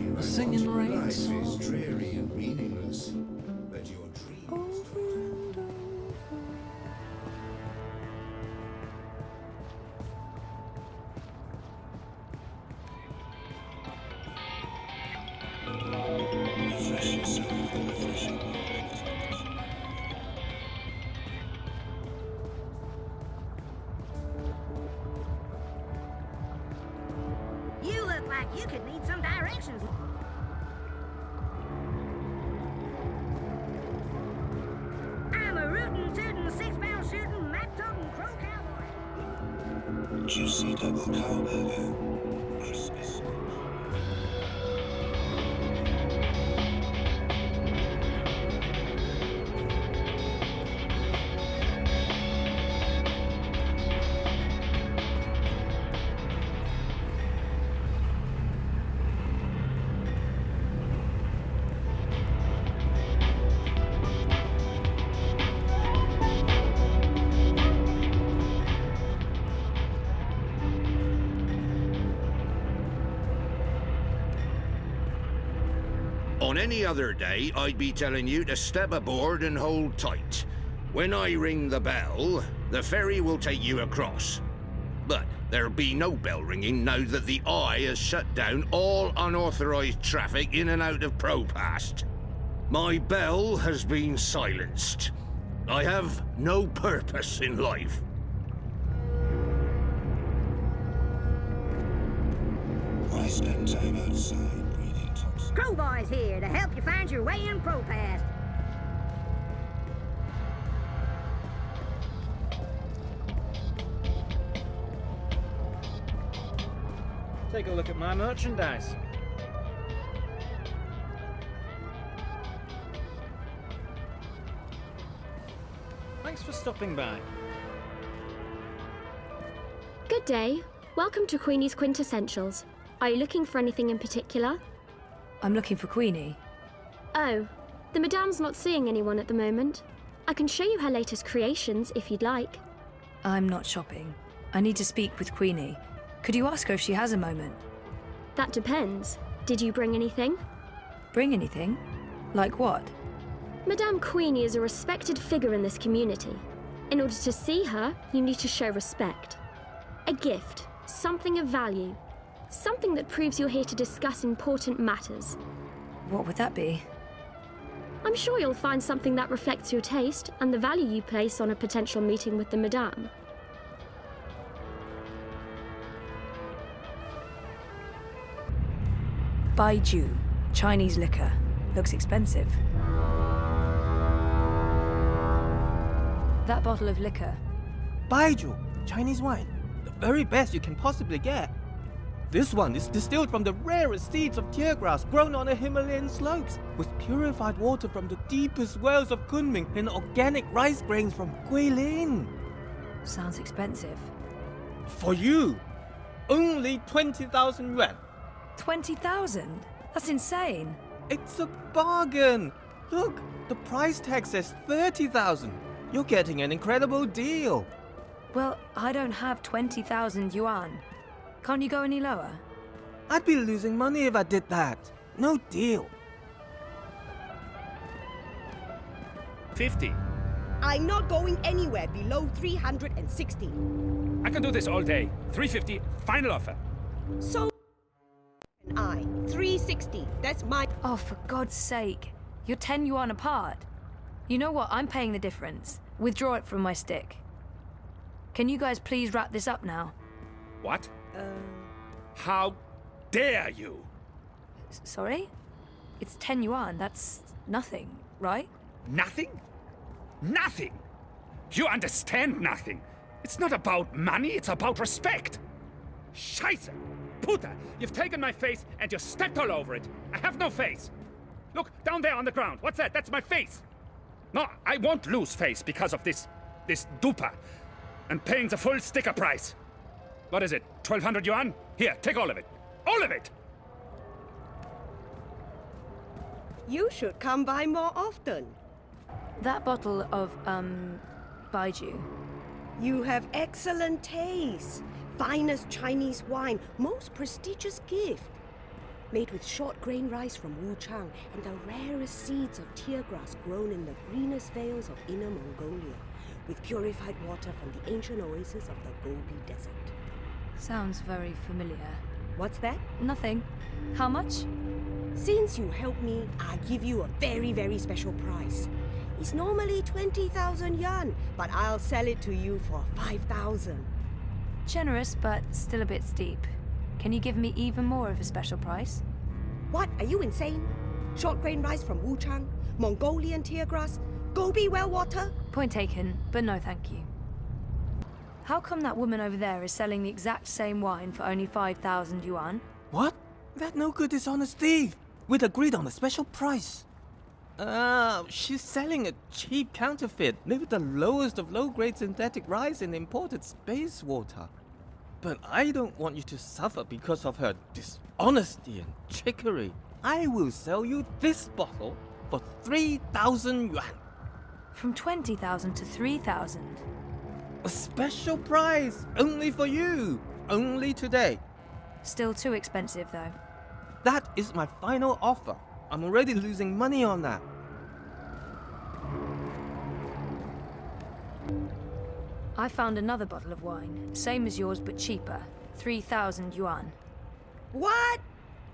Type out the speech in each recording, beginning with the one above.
The singing rain Life song. is dreary and meaningless, but your dreams... Refresh yourself with a refreshing meditation. You look like you could need some directions. I'm a rootin', tootin', six-pound shootin', map-toting crow cowboy. Juicy double cow burger. Crispy sausage. On any other day, I'd be telling you to step aboard and hold tight. When I ring the bell, the ferry will take you across. But there'll be no bell ringing now that the Eye has shut down all unauthorized traffic in and out of Propast. My bell has been silenced. I have no purpose in life. Why spend time outside breathing toxic? Crowboy's here to help you find your way in Propast. Take a look at my merchandise. Thanks for stopping by. Good day. Welcome to Queenie's Quintessentials. Are you looking for anything in particular? I'm looking for Queenie. Oh, the Madame's not seeing anyone at the moment. I can show you her latest creations if you'd like. I'm not shopping. I need to speak with Queenie. Could you ask her if she has a moment? That depends. Did you bring anything? Bring anything? Like what? Madame Queenie is a respected figure in this community. In order to see her, you need to show respect. A gift, something of value. Something that proves you're here to discuss important matters. What would that be? I'm sure you'll find something that reflects your taste and the value you place on a potential meeting with the Madame. Baiju, Chinese liquor. Looks expensive. That bottle of liquor. Baiju, Chinese wine. The very best you can possibly get. This one is distilled from the rarest seeds of tear grass grown on the Himalayan slopes, with purified water from the deepest wells of Kunming and organic rice grains from Guilin. Sounds expensive. For you, only 20,000 yuan. 20,000? That's insane. It's a bargain. Look, the price tag says 30,000. You're getting an incredible deal. Well, I don't have 20,000 yuan. Can't you go any lower? I'd be losing money if I did that. No deal. 50. I'm not going anywhere below 360. I can do this all day. 350, final offer. So and I, 360. That's my... Oh, for God's sake. You're 10 yuan apart. You know what? I'm paying the difference. Withdraw it from my stick. Can you guys please wrap this up now? What? How dare you? Sorry? It's 10 yuan. That's nothing, right? Nothing? Nothing? You understand nothing. It's not about money, it's about respect. Scheiße! Puta, you've taken my face and you stepped all over it. I have no face. Look, down there on the ground. What's that? That's my face. No, I won't lose face because of this dupa. And paying the full sticker price. What is it, 1,200 yuan? Here, take all of it. All of it! You should come by more often. That bottle of, Baiju. You have excellent taste. Finest Chinese wine. Most prestigious gift. made with short grain rice from Wuchang and the rarest seeds of tear grass grown in the greenest vales of Inner Mongolia, with purified water from the ancient oasis of the Gobi Desert. Sounds very familiar. What's that? Nothing. How much? Since you helped me, I'll give you a very, very special price. It's normally 20,000 yuan, but I'll sell it to you for 5,000. Generous, but still a bit steep. Can you give me even more of a special price? What? Are you insane? Short grain rice from Wuchang, Mongolian tear grass, Gobi well water? Point taken, but no thank you. How come that woman over there is selling the exact same wine for only 5,000 yuan? What? That no good dishonest thief! We'd agreed on a special price. She's selling a cheap counterfeit made with the lowest of low-grade synthetic rice and imported space water. But I don't want you to suffer because of her dishonesty and trickery. I will sell you this bottle for 3,000 yuan. From 20,000 to 3,000. A special price, only for you, only today. Still too expensive, though. That is my final offer. I'm already losing money on that. I found another bottle of wine, same as yours but cheaper. 3,000 yuan. What?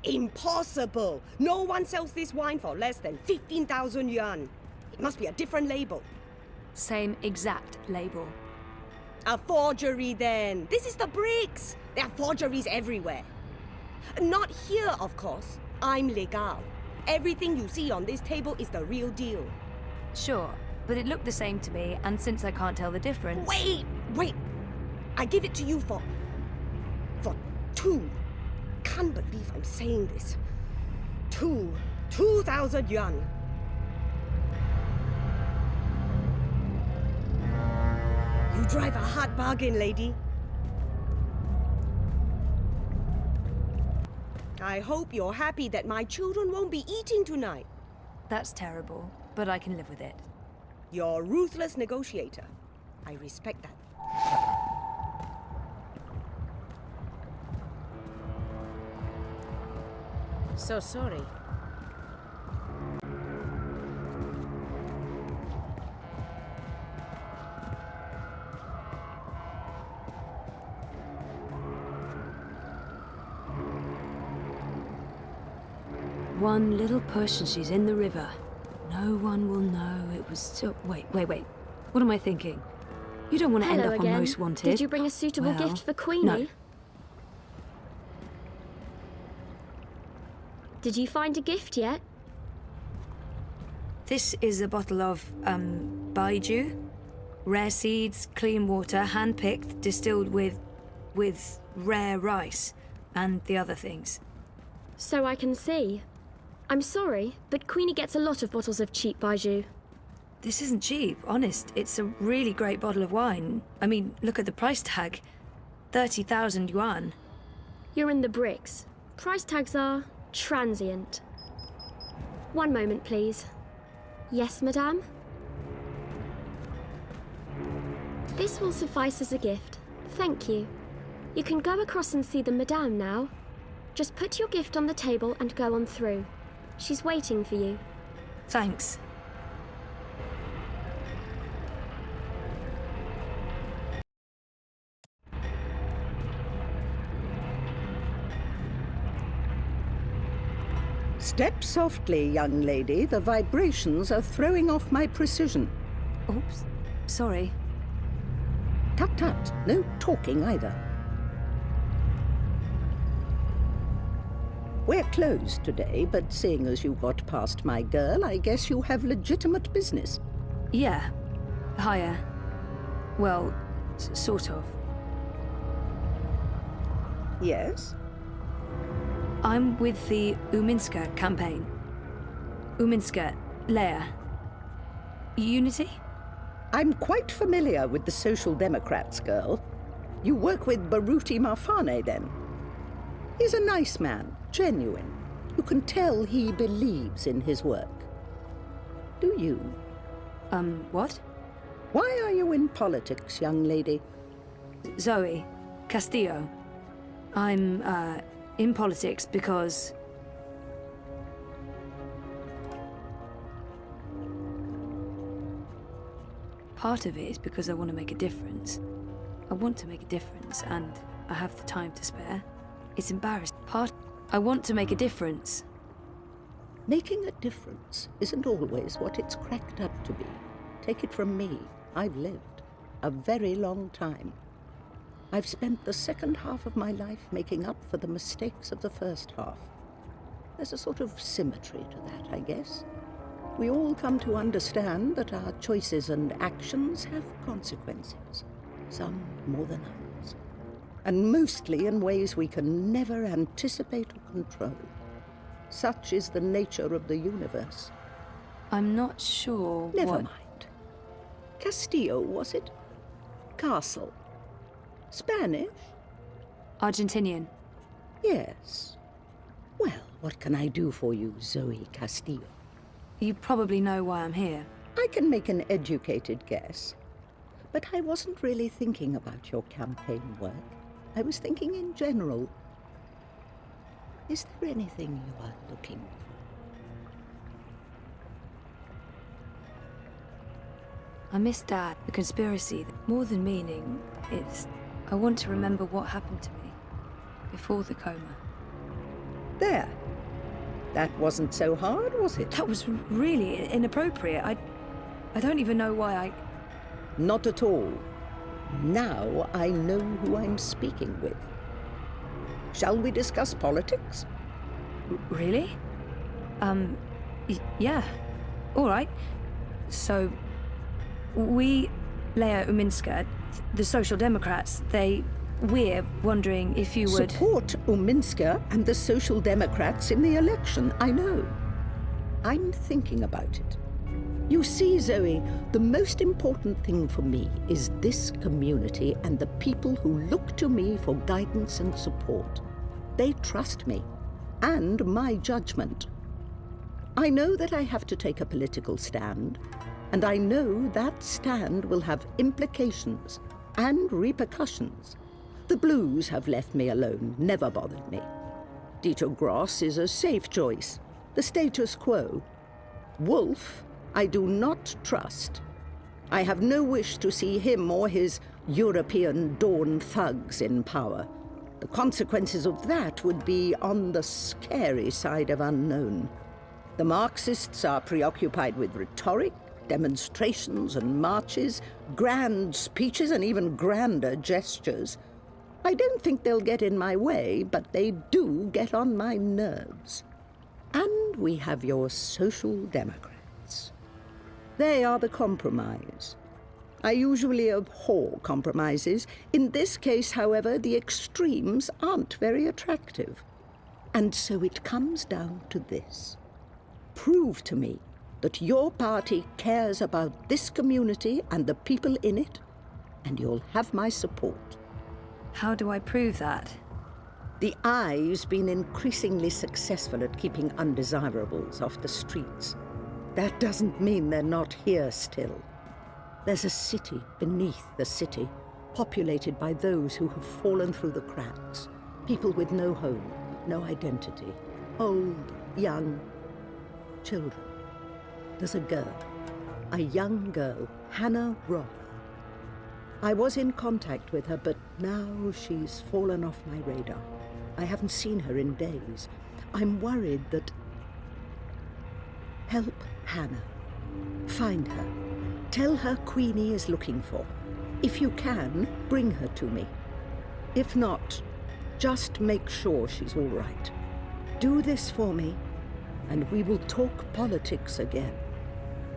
Impossible! No one sells this wine for less than 15,000 yuan. It must be a different label. Same exact label. A forgery then. This is the bricks. There are forgeries everywhere. Not here, of course. I'm legal. Everything you see on this table is the real deal. Sure, but it looked the same to me, and since I can't tell the difference... Wait! I give it to you for 2. Can't believe I'm saying this. 2,000 yuan. You drive a hard bargain, lady. I hope you're happy that my children won't be eating tonight. That's terrible, but I can live with it. You're a ruthless negotiator. I respect that. So sorry. One little push and she's in the river. No one will know it was so... Wait. What am I thinking? You don't want to end Hello up again. on Most Wanted. Did you bring a suitable Well, gift for Queenie? no. Did you find a gift yet? This is a bottle of, Baiju. Rare seeds, clean water, hand-picked, distilled with rare rice and the other things. So I can see. I'm sorry, but Queenie gets a lot of bottles of cheap Baiju. This isn't cheap, honest. It's a really great bottle of wine. I mean, look at the price tag. 30,000 yuan. You're in the bricks. Price tags are transient. One moment, please. Yes, madame? This will suffice as a gift. Thank you. You can go across and see the madame now. Just put your gift on the table and go on through. She's waiting for you. Thanks. Step softly, young lady. The vibrations are throwing off my precision. Oops. Sorry. Tut tut. No talking either. We're closed today, but seeing as you got past my girl, I guess you have legitimate business. Yeah. Higher. Well, sort of. Yes? I'm with the Uminska campaign. Uminska, Leia. Unity? I'm quite familiar with the Social Democrats, girl. You work with Baruti Marfane, then? He's a nice man, genuine. You can tell he believes in his work. Do you? What? Why are you in politics, young lady? Zoe. Castillo. I'm, in politics because Part of it is because I want to make a difference. I want to make a difference, and I have the time to spare. It's embarrassing. I want to make a difference. Making a difference isn't always what it's cracked up to be. Take it from me, I've lived a very long time. I've spent the second half of my life making up for the mistakes of the first half. There's a sort of symmetry to that, I guess. We all come to understand that our choices and actions have consequences, some more than others, and mostly in ways we can never anticipate or control. Such is the nature of the universe. I'm not sure Never mind. Castillo, was it? Castle. Spanish? Argentinian. Yes. Well, what can I do for you, Zoe Castillo? You probably know why I'm here. I can make an educated guess. But I wasn't really thinking about your campaign work. I was thinking in general. Is there anything you are looking for? I miss Dad. The conspiracy, more than meaning, it's... I want to remember what happened to me before the coma. There. That wasn't so hard, was it? That was really inappropriate. I don't even know why I... Not at all. Now I know who I'm speaking with. Shall we discuss politics? Really? Yeah. All right. So, we, Leia Uminska, the Social Democrats, we're wondering if you would... Support Uminska and the Social Democrats in the election, I know. I'm thinking about it. You see, Zoe, the most important thing for me is this community and the people who look to me for guidance and support. They trust me, and my judgment. I know that I have to take a political stand, and I know that stand will have implications and repercussions. The Blues have left me alone, never bothered me. Dieter Gross is a safe choice, the status quo. Wolf, I do not trust. I have no wish to see him or his European Dawn thugs in power. The consequences of that would be on the scary side of unknown. The Marxists are preoccupied with rhetoric, demonstrations and marches, grand speeches and even grander gestures. I don't think they'll get in my way, but they do get on my nerves. And we have your Social Democrats. They are the compromise. I usually abhor compromises. In this case, however, the extremes aren't very attractive. And so it comes down to this. Prove to me that your party cares about this community and the people in it, and you'll have my support. How do I prove that? The Eye's been increasingly successful at keeping undesirables off the streets. That doesn't mean they're not here still. There's a city beneath the city, populated by those who have fallen through the cracks. People with no home, no identity. Old, young, children. There's a girl, a young girl, Hannah Roth. I was in contact with her, but now she's fallen off my radar. I haven't seen her in days. I'm worried that... Help Hannah. Find her. Tell her Queenie is looking for. If you can, bring her to me. If not, just make sure she's all right. Do this for me, and we will talk politics again.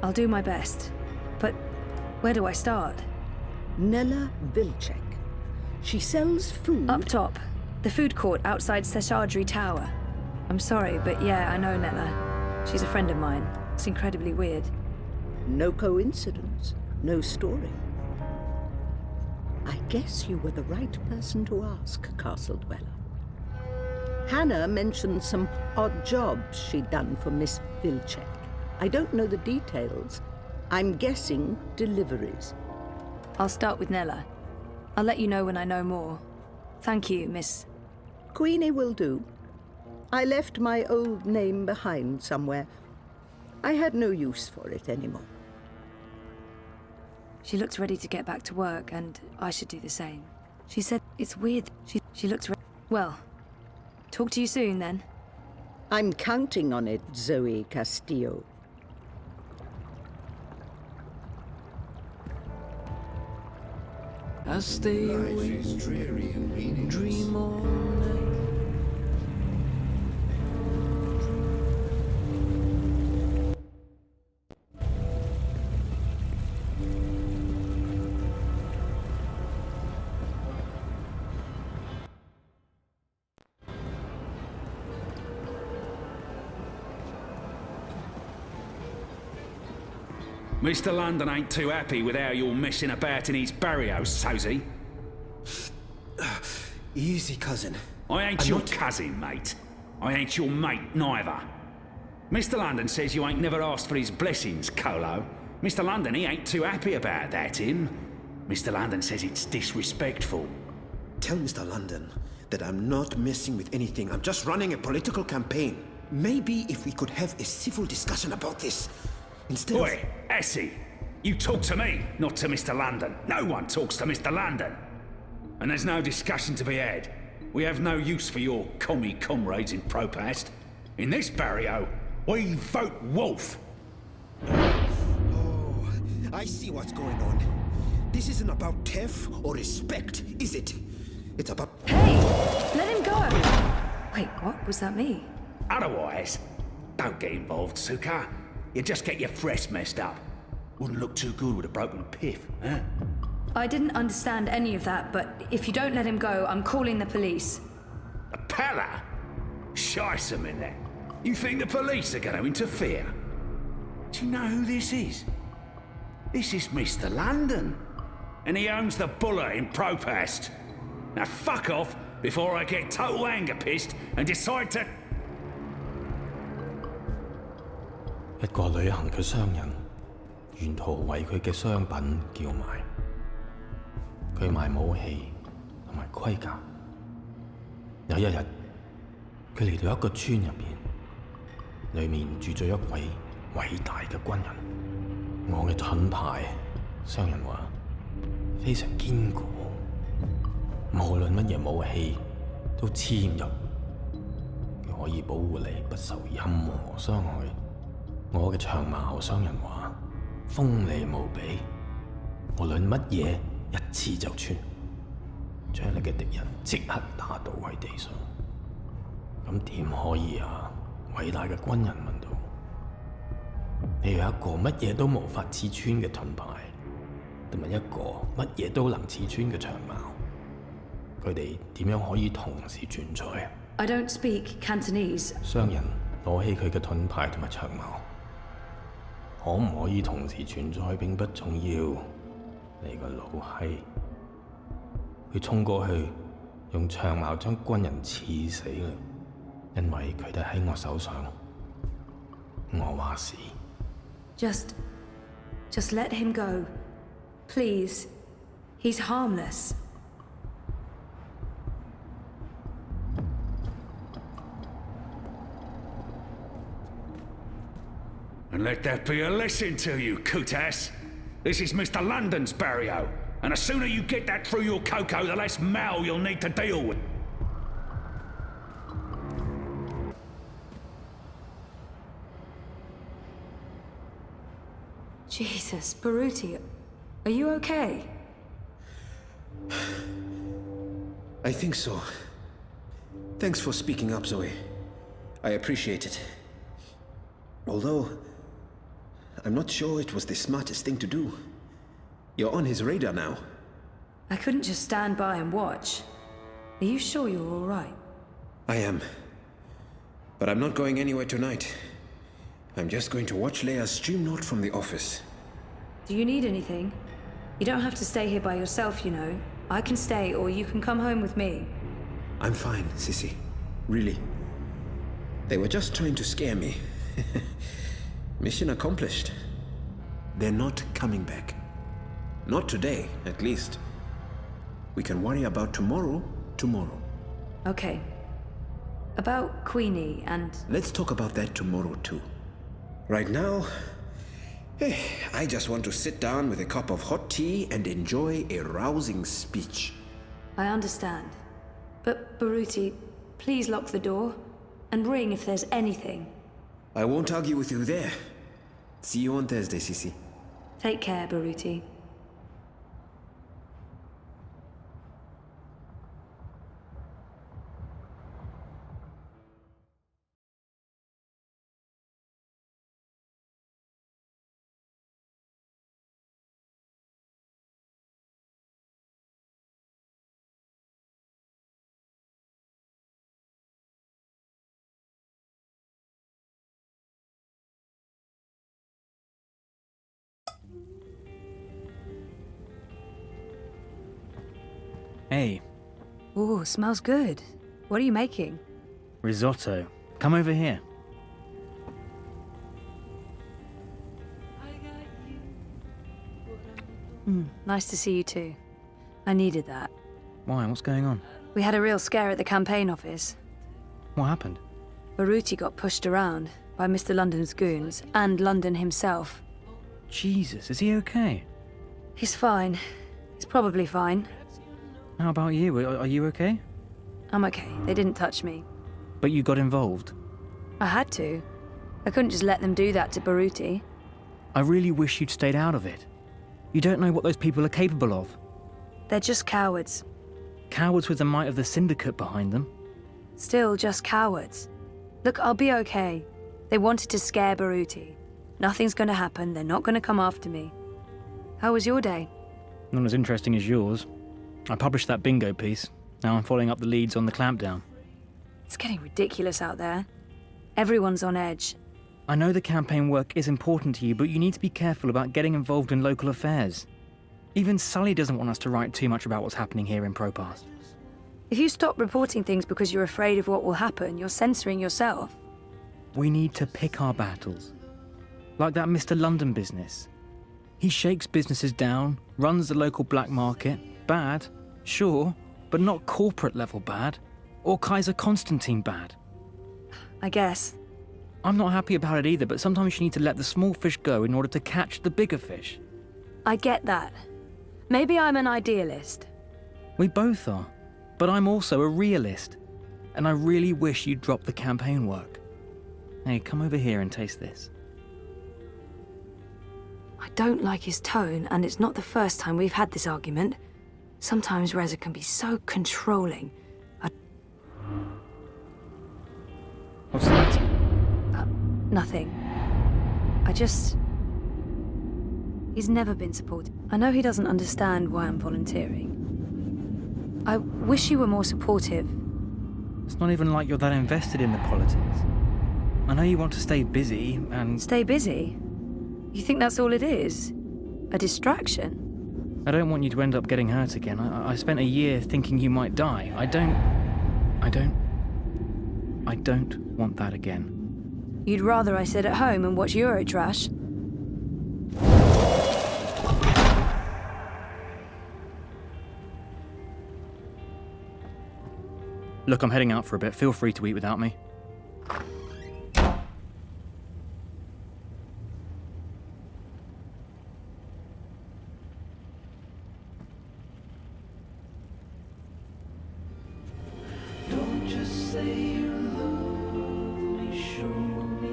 I'll do my best. But where do I start? Nella Vilcek. She sells food... Up top. The food court outside Seshadri Tower. I'm sorry, but yeah, I know Nella. She's a friend of mine. It's incredibly weird. No coincidence. No story. I guess you were the right person to ask, Castle Dweller. Hannah mentioned some odd jobs she'd done for Miss Vilcek. I don't know the details. I'm guessing deliveries. I'll start with Nella. I'll let you know when I know more. Thank you, Miss... Queenie will do. I left my old name behind somewhere. I had no use for it anymore. She looks ready to get back to work, and I should do the same. She said it's weird. She looks well. Talk to you soon, then. I'm counting on it, Zoe Castillo. I stay Life awake, is dreary and meaningless. dream all night. Mr. London ain't too happy with how you're messing about in his barrios, so's he? Easy, cousin. I ain't your cousin, mate. I ain't your mate, neither. Mr. London says you ain't never asked for his blessings, Colo. Mr. London, he ain't too happy about that, him. Mr. London says it's disrespectful. Tell Mr. London that I'm not messing with anything. I'm just running a political campaign. Maybe if we could have a civil discussion about this. Instead of... Oi, Essie, you talk to me, not to Mr. London. No one talks to Mr. London. And there's no discussion to be had. We have no use for your commie comrades in Propast. In this barrio, we vote wolf. Oh, I see what's going on. This isn't about TEF or respect, is it? It's about... Hey! Let him go! Wait, what? Was that me? Otherwise, don't get involved, Suka. You just get your fresh messed up. Wouldn't look too good with a broken piff, huh? I didn't understand any of that, but if you don't let him go, I'm calling the police. A palla? Shice 'em in there. You think the police are going to interfere? Do you know who this is? This is Mr. London. And he owns the Buller in Propast. Now fuck off before I get total anger pissed and decide to... 一個旅行嘅商人，沿途為佢嘅商品叫賣。佢賣武器同埋盔甲。有一日，佢嚟到一個村入邊，裏面住咗一位偉大嘅軍人。我嘅盾牌，商人話非常堅固，無論乜嘢武器都黐唔入，佢可以保護你不受任何傷害。我嘅長矛，商人話鋒利無比，無論乜嘢一刺就穿，將你嘅敵人即刻打倒喺地上。咁點可以啊？偉大嘅軍人問到：你有一個乜嘢都無法刺穿嘅盾牌，同埋一個乜嘢都能刺穿嘅長矛，佢哋點樣可以同時存在啊 I don't speak Cantonese. 商人攞起佢嘅盾牌同埋長矛。可唔可以同時存在並不重要，你個老閪！佢衝過去，用長矛將軍人刺死啦，因為佢哋喺我手上。我話事。Just let him go. Please. He's harmless. And let that be a lesson to you, Kutas. This is Mr. London's barrio, and the sooner you get that through your cocoa, the less mal you'll need to deal with. Jesus, Baruti, are you okay? I think so. Thanks for speaking up, Zoe. I appreciate it. Although, I'm not sure it was the smartest thing to do. You're on his radar now. I couldn't just stand by and watch. Are you sure you're all right? I am. But I'm not going anywhere tonight. I'm just going to watch Leia's stream note from the office. Do you need anything? You don't have to stay here by yourself, you know. I can stay, or you can come home with me. I'm fine, Sissy. Really. They were just trying to scare me. Mission accomplished. They're not coming back. Not today, at least. We can worry about tomorrow. Okay. About Queenie and... Let's talk about that tomorrow, too. Right now, I just want to sit down with a cup of hot tea and enjoy a rousing speech. I understand. But, Baruti, please lock the door and ring if there's anything. I won't argue with you there. See you on Thursday, Sissy. Take care, Baruti. Hey, Ooh, smells good. What are you making? risotto. Come over here. Nice to see you too. I needed that. Why? What's going on? We had a real scare at the campaign office. What happened? Baruti got pushed around by Mr. London's goons and London himself. Jesus, is he okay? He's fine. He's probably fine. How about you? Are you okay? I'm okay. They didn't touch me. But you got involved. I had to. I couldn't just let them do that to Baruti. I really wish you'd stayed out of it. You don't know what those people are capable of. They're just cowards. Cowards with the might of the syndicate behind them. Still just cowards. Look, I'll be okay. They wanted to scare Baruti. Nothing's gonna happen. They're not gonna come after me. How was your day? Not as interesting as yours. I published that bingo piece. Now I'm following up the leads on the clampdown. It's getting ridiculous out there. Everyone's on edge. I know the campaign work is important to you, but you need to be careful about getting involved in local affairs. Even Sully doesn't want us to write too much about what's happening here in Propast. If you stop reporting things because you're afraid of what will happen, you're censoring yourself. We need to pick our battles. Like that Mr. London business. He shakes businesses down, runs the local black market. Bad, sure, but not corporate level bad. Or Kaiser Constantine bad. I guess. I'm not happy about it either, but sometimes you need to let the small fish go in order to catch the bigger fish. I get that. Maybe I'm an idealist. We both are. But I'm also a realist. And I really wish you'd drop the campaign work. Hey, come over here and taste this. I don't like his tone, and it's not the first time we've had this argument. Sometimes Reza can be so controlling. What's that? Nothing. He's never been supportive. I know he doesn't understand why I'm volunteering. I wish he were more supportive. It's not even like you're that invested in the politics. I know you want to stay busy and... Stay busy? You think that's all it is? A distraction? I don't want you to end up getting hurt again. I spent a year thinking you might die. I don't want that again. You'd rather I sit at home and watch Eurotrash? Look, I'm heading out for a bit. Feel free to eat without me. Don't just say you love me, show me.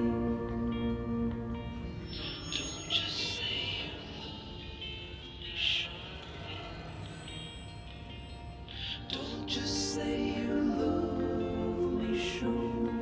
Don't just say you love me, show me. Don't just say you love me, show me.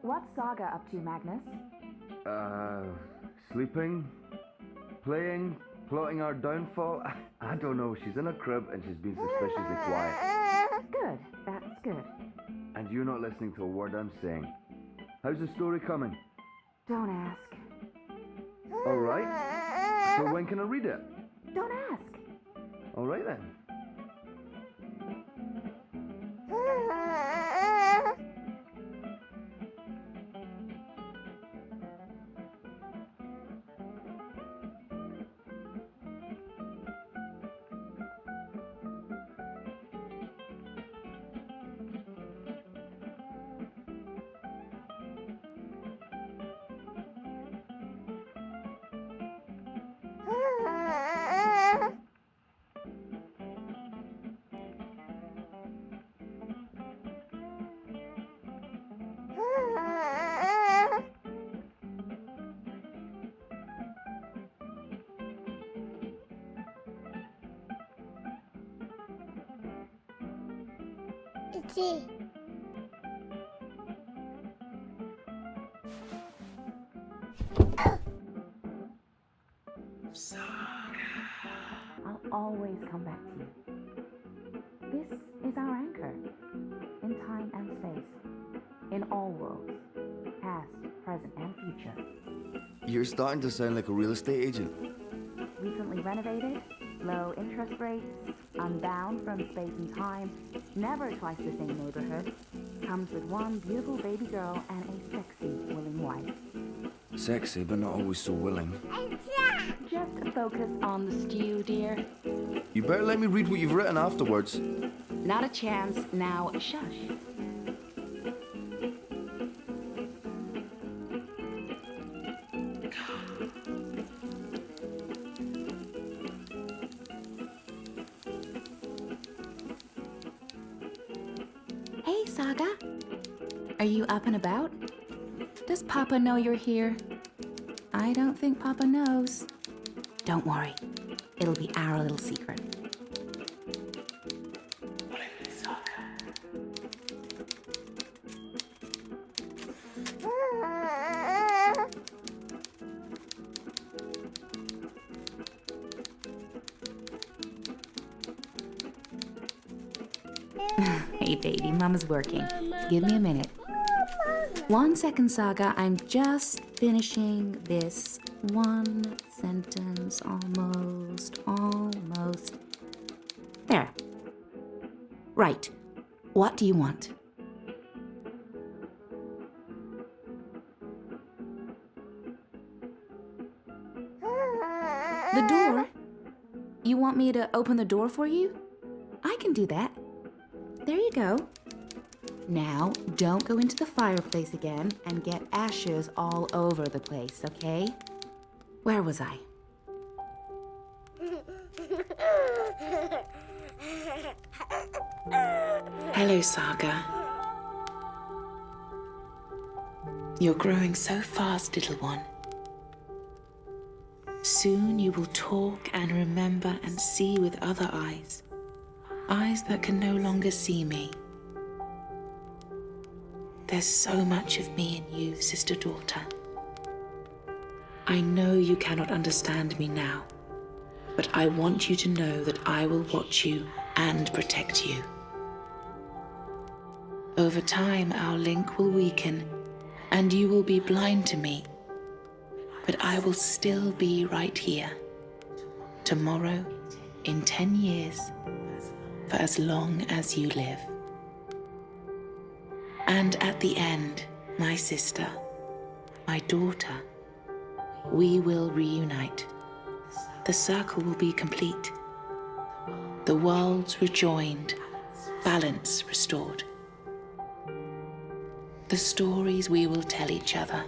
What's Saga up to, Magnus? Sleeping, playing, plotting our downfall. I don't know, she's in a crib and she's been suspiciously quiet. Good, that's good. And you're not listening to a word I'm saying. How's the story coming? Don't ask. Alright. So when can I read it? Don't ask. Alright then. Itchy. I'll always come back to you. This is our anchor. In time and space. In all worlds. Past, present, and future. You're starting to sound like a real estate agent. Recently renovated, low interest rates, unbound from space and time, never twice the same neighborhood, comes with one beautiful baby girl and a sexy, willing wife. Sexy, but not always so willing. Just focus on the stew, dear. You better let me read what you've written afterwards. Not a chance. Now, shush. Hey, Saga. Are you up and about? Does Papa know you're here? I don't think Papa knows. Don't worry. It'll be our little secret. Hey, baby, Mama's working. Give me a minute. 1 second, Saga. I'm just finishing this one sentence. Almost. There. Right. What do you want? The door? You want me to open the door for you? I can do that. There you go. Now, don't go into the fireplace again and get ashes all over the place, okay? Where was I? Hello, Saga. You're growing so fast, little one. Soon you will talk and remember and see with other eyes. Eyes that can no longer see me. There's so much of me in you, sister-daughter. I know you cannot understand me now, but I want you to know that I will watch you and protect you. Over time, our link will weaken, and you will be blind to me, but I will still be right here. Tomorrow, in 10 years, for as long as you live. And at the end, my sister, my daughter, we will reunite. The circle will be complete. The worlds rejoined, balance restored. The stories we will tell each other.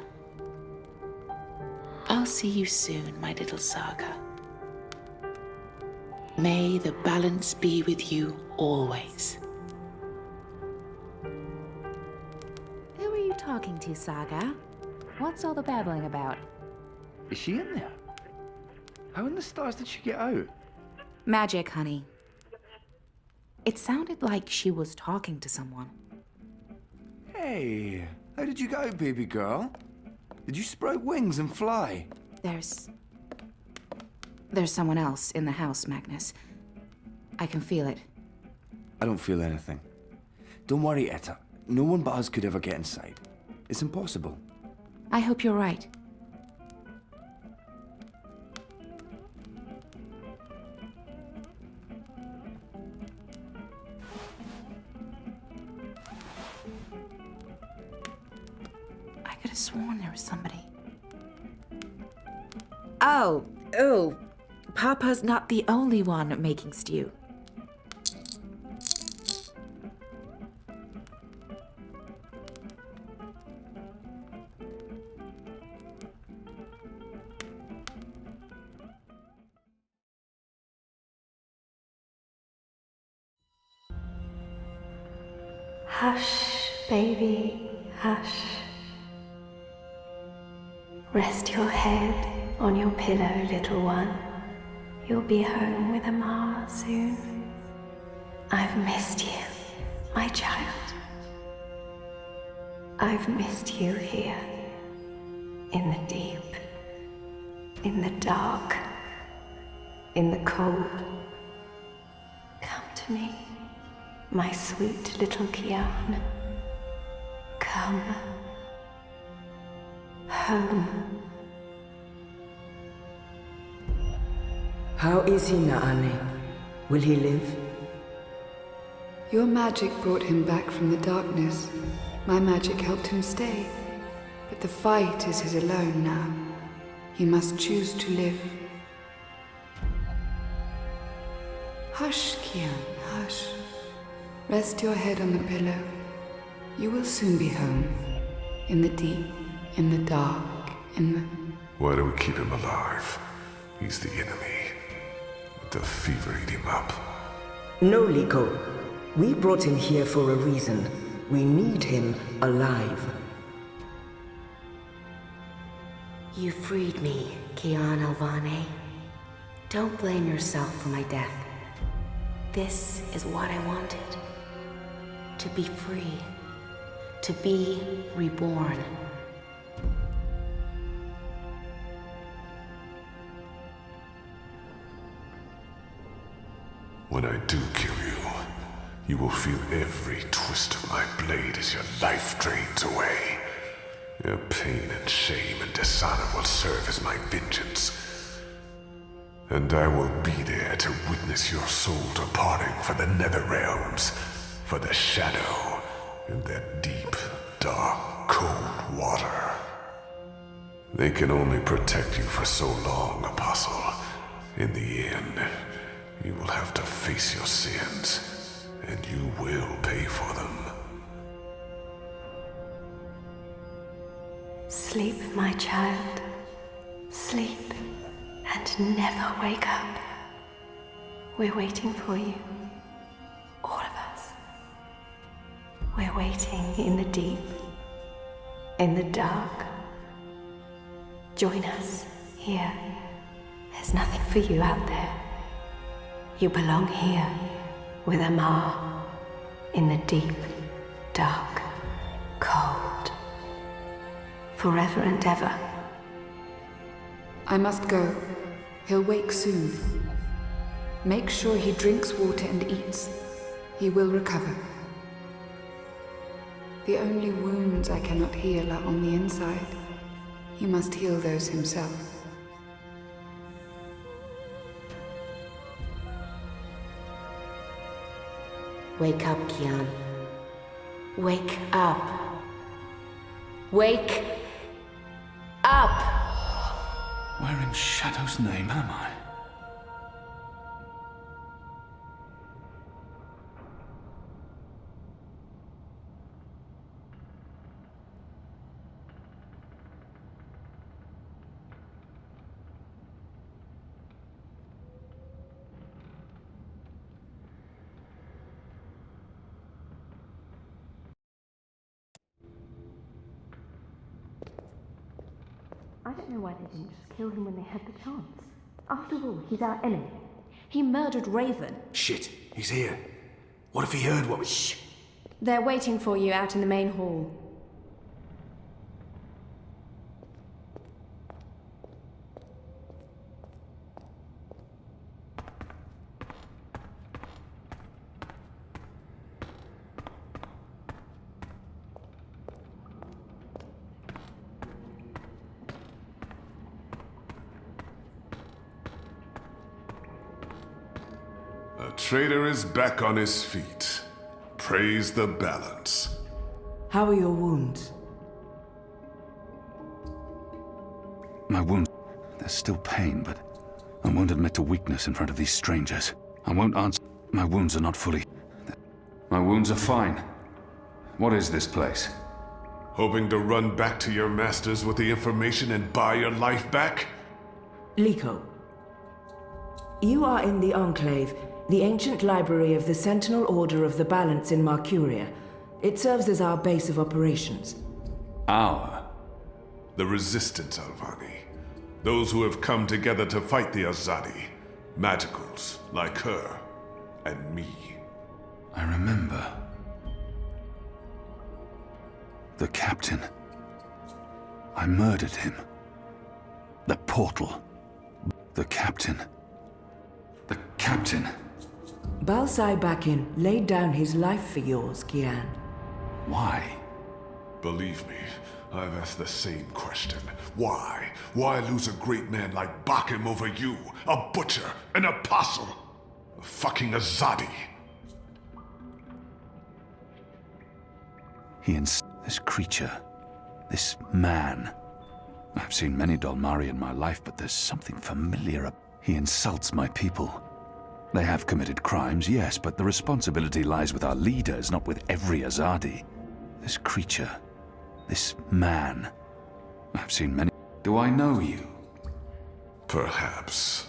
I'll see you soon, my little Saga. May the balance be with you always. Who are you talking to, Saga? What's all the babbling about? Is she in there? How in the stars did she get out? Magic, honey. It sounded like she was talking to someone. Hey, How did you go, baby girl? Did you sprout wings and fly? There's someone else in the house, Magnus. I can feel it. I don't feel anything. Don't worry, Etta. No one but us could ever get inside. It's impossible. I hope you're right. I could have sworn there was somebody. Oh, Papa's not the only one making stew. Hush, baby, hush. Rest your head on your pillow, little one. You'll be home with Amar soon. I've missed you, my child. I've missed you here, in the deep, in the dark, in the cold. Come to me, my sweet little Kian. Come home. How is he, Naane? Will he live? Your magic brought him back from the darkness. My magic helped him stay. But the fight is his alone now. He must choose to live. Hush, Kian, hush. Rest your head on the pillow. You will soon be home. In the deep, in the dark, in the... Why do we keep him alive? He's the enemy. The fever eat him up. No, Liko. We brought him here for a reason. We need him alive. You freed me, Kian Alvane. Don't blame yourself for my death. This is what I wanted. To be free. To be reborn. When I do kill you, you will feel every twist of my blade as your life drains away. Your pain and shame and dishonor will serve as my vengeance. And I will be there to witness your soul departing for the nether realms, for the shadow, in that deep, dark, cold water. They can only protect you for so long, Apostle. In the end, you will have to face your sins, and you will pay for them. Sleep, my child. Sleep and never wake up. We're waiting for you. All of us. We're waiting in the deep, in the dark. Join us here. There's nothing for you out there. You belong here with Amar in the deep, dark, cold. Forever and ever. I must go. He'll wake soon. Make sure he drinks water and eats. He will recover. The only wounds I cannot heal are on the inside. He must heal those himself. Wake up, Kian. Wake up. Wake up! Where in Shadow's name am I? I don't know why they didn't just kill him when they had the chance. After all, he's our enemy. He murdered Raven. Shit, he's here. What if he heard what we... Shh! They're waiting for you out in the main hall. traitor is back on his feet. Praise the balance. How are your wounds? My wounds... There's still pain, but I won't admit to weakness in front of these strangers. I won't answer... My wounds are not fully... My wounds are fine. What is this place? Hoping to run back to your masters with the information and buy your life back? Liko, you are in the Enclave, the ancient library of the Sentinel Order of the Balance in Marcuria. It serves as our base of operations. Our? The Resistance, Alvani. Those who have come together to fight the Azadi. Magicals, like her, and me. I remember. The captain. I murdered him. The portal. The captain. The captain. Balsai Bakin laid down his life for yours, Kian. Why? Believe me, I've asked the same question. Why? Why lose a great man like Bakim over you? A butcher, an apostle, a fucking Azadi. This creature, this man. I've seen many Dolmari in my life, but there's something familiar. He insults my people. They have committed crimes, yes, but the responsibility lies with our leaders, not with every Azadi. This creature, this man. I've seen many... Do I know you? Perhaps.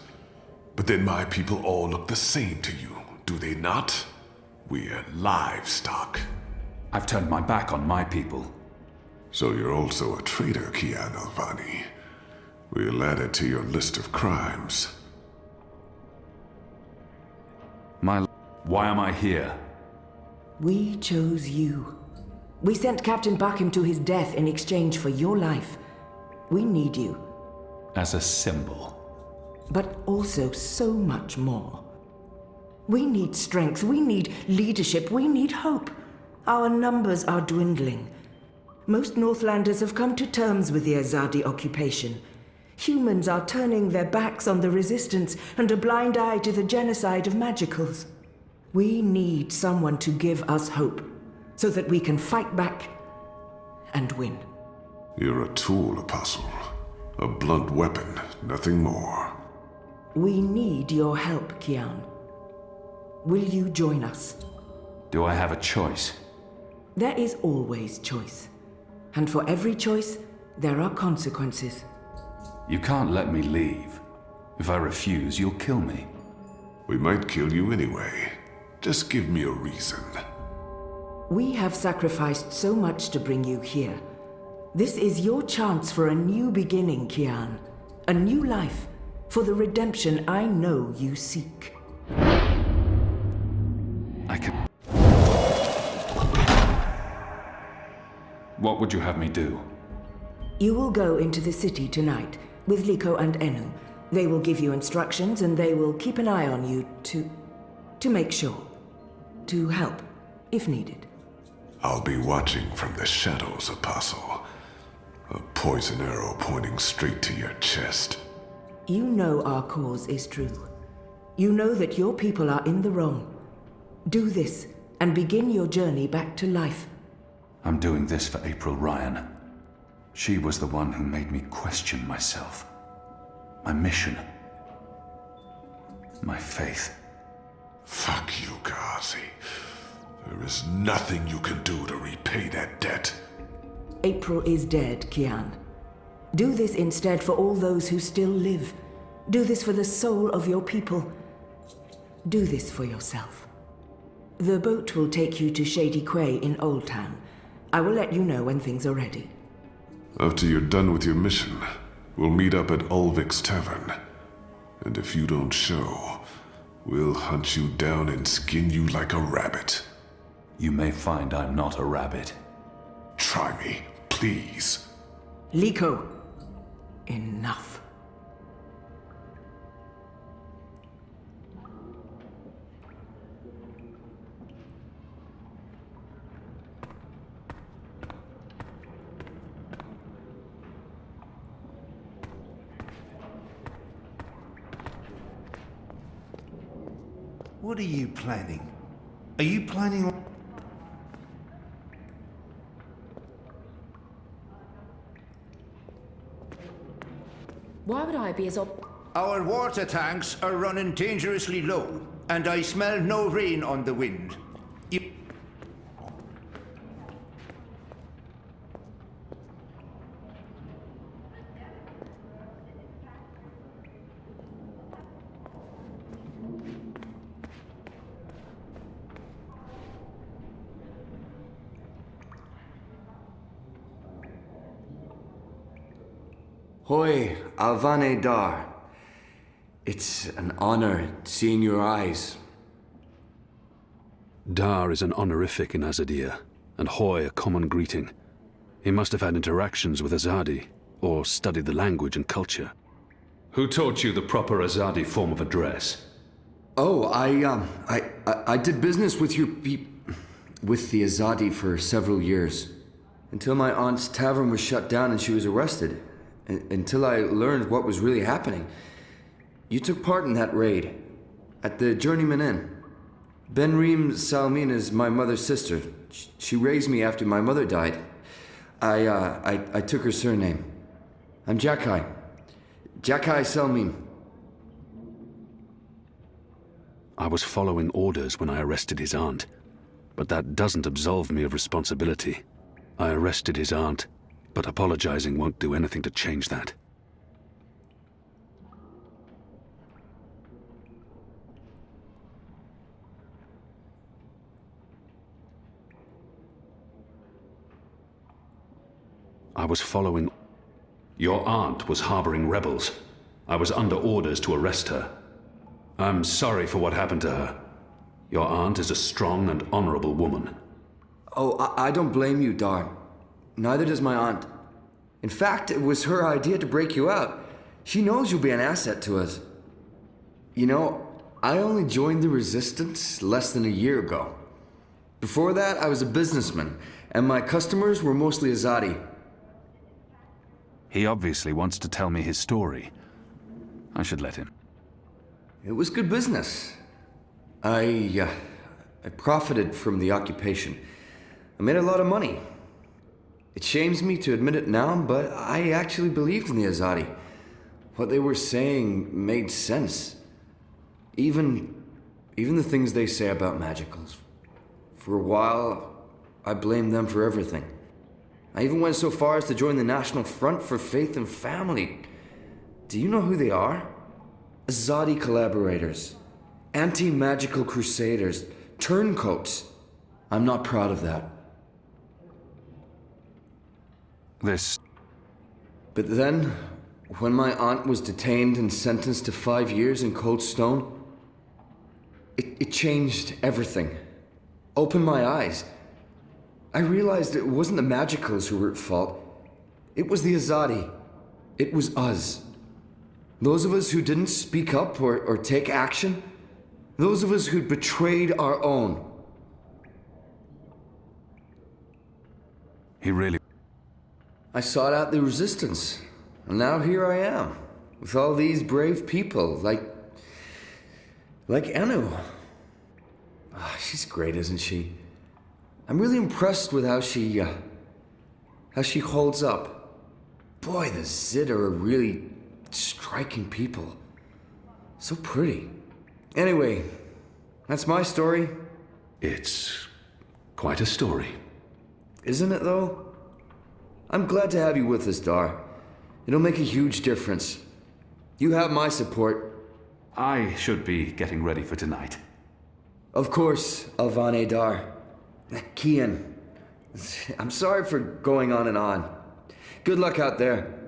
But then my people all look the same to you, do they not? We're livestock. I've turned my back on my people. So you're also a traitor, Kian Alvani. We'll add it to your list of crimes. Why am I here? We chose you. We sent Captain Bakim to his death in exchange for your life. We need you. As a symbol. But also so much more. We need strength, we need leadership, we need hope. Our numbers are dwindling. Most Northlanders have come to terms with the Azadi occupation. Humans are turning their backs on the resistance and a blind eye to the genocide of magicals. We need someone to give us hope, so that we can fight back and win. You're a tool, Apostle. A blunt weapon, nothing more. We need your help, Kian. Will you join us? Do I have a choice? There is always choice. And for every choice, there are consequences. You can't let me leave. If I refuse, you'll kill me. We might kill you anyway. Just give me a reason. We have sacrificed so much to bring you here. This is your chance for a new beginning, Kian. A new life, for the redemption I know you seek. I can... What would you have me do? You will go into the city tonight, with Liko and Enu. They will give you instructions and they will keep an eye on you to make sure. To help, if needed. I'll be watching from the shadows, Apostle. A poison arrow pointing straight to your chest. You know our cause is true. You know that your people are in the wrong. Do this, and begin your journey back to life. I'm doing this for April Ryan. She was the one who made me question myself. My mission. My faith. Fuck you, Ghazi. There is nothing you can do to repay that debt. April is dead, Kian. Do this instead for all those who still live. Do this for the soul of your people. Do this for yourself. The boat will take you to Shady Quay in Old Town. I will let you know when things are ready. After you're done with your mission, we'll meet up at Ulvik's Tavern. And if you don't show, we'll hunt you down and skin you like a rabbit. You may find I'm not a rabbit. Try me, please. Liko, enough. What are you planning? Are you planning on... Why would I be as Our water tanks are running dangerously low, and I smell no rain on the wind. Hoi, Alvane Dar. It's an honor seeing your eyes. Dar is an honorific in Azadir, and Hoi a common greeting. He must have had interactions with Azadi, or studied the language and culture. Who taught you the proper Azadi form of address? Oh, I did business with with the Azadi for several years. Until my aunt's tavern was shut down and she was arrested. Until I learned what was really happening. You took part in that raid. At the Journeyman Inn. Benreem Salmin is my mother's sister. She raised me after my mother died. I took her surname. I'm Jakai. Jakai Salmin. I was following orders when I arrested his aunt. But that doesn't absolve me of responsibility. I arrested his aunt, but apologizing won't do anything to change that. I was following... Your aunt was harboring rebels. I was under orders to arrest her. I'm sorry for what happened to her. Your aunt is a strong and honorable woman. Oh, I don't blame you, Dar. Neither does my aunt. In fact, it was her idea to break you out. She knows you'll be an asset to us. You know, I only joined the Resistance less than a year ago. Before that, I was a businessman, and my customers were mostly Azadi. He obviously wants to tell me his story. I should let him. It was good business. I profited from the occupation. I made a lot of money. It shames me to admit it now, but I actually believed in the Azadi. What they were saying made sense. Even the things they say about magicals. For a while, I blamed them for everything. I even went so far as to join the National Front for Faith and Family. Do you know who they are? Azadi collaborators. Anti-magical crusaders. Turncoats. I'm not proud of that. But then, when my aunt was detained and sentenced to 5 years in Cold Stone, it changed everything. Opened my eyes. I realized it wasn't the magicals who were at fault. It was the Azadi. It was us. Those of us who didn't speak up or take action. Those of us who'd betrayed our own. He really... I sought out the Resistance, and now here I am, with all these brave people, like Anu. Oh, she's great, isn't she? I'm really impressed with how she holds up. Boy, the Zid are really striking people. So pretty. Anyway, that's my story. It's quite a story. Isn't it, though? I'm glad to have you with us, Dar. It'll make a huge difference. You have my support. I should be getting ready for tonight. Of course, Alvane Dar. Kian. I'm sorry for going on and on. Good luck out there.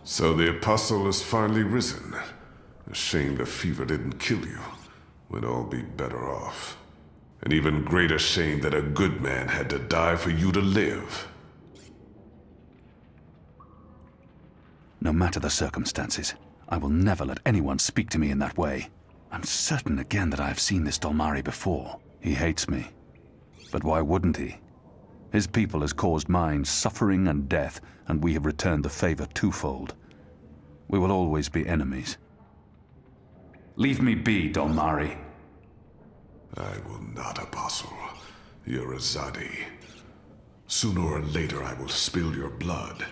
So the Apostle has finally risen. A shame the fever didn't kill you. We'd all be better off. An even greater shame that a good man had to die for you to live. No matter the circumstances, I will never let anyone speak to me in that way. I'm certain again that I have seen this Dolmari before. He hates me. But why wouldn't he? His people has caused mine suffering and death, and we have returned the favor twofold. We will always be enemies. Leave me be, Dolmari. I will not, Apostle. You're a Zadi. Sooner or later I will spill your blood.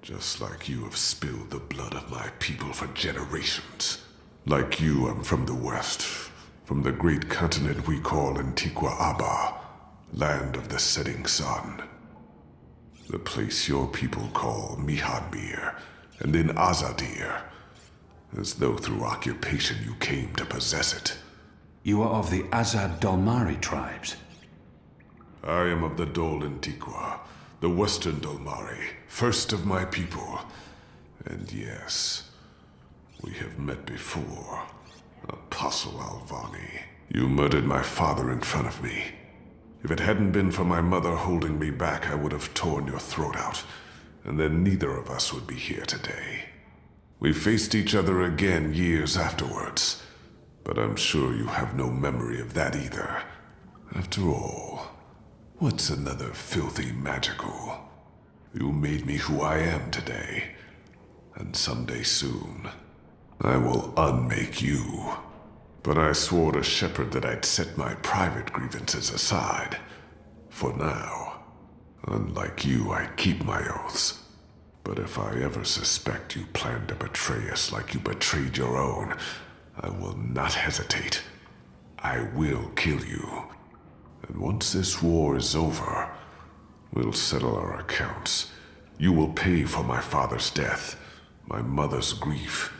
Just like you have spilled the blood of my people for generations. Like you, I'm from the West. From the great continent we call Antigua Aba. Land of the setting sun. The place your people call Mihadmir, and then Azadir. As though through occupation you came to possess it. You are of the Azad Dolmari tribes? I am of the Dol Antigua, the Western Dolmari, first of my people. And yes, we have met before. Apostle Alvani, you murdered my father in front of me. If it hadn't been for my mother holding me back, I would have torn your throat out, and then neither of us would be here today. We faced each other again years afterwards, but I'm sure you have no memory of that either. After all, what's another filthy magical? You made me who I am today, and someday soon, I will unmake you. But I swore to Shepard that I'd set my private grievances aside. For now. Unlike you, I keep my oaths. But if I ever suspect you plan to betray us like you betrayed your own, I will not hesitate. I will kill you. And once this war is over, we'll settle our accounts. You will pay for my father's death, my mother's grief,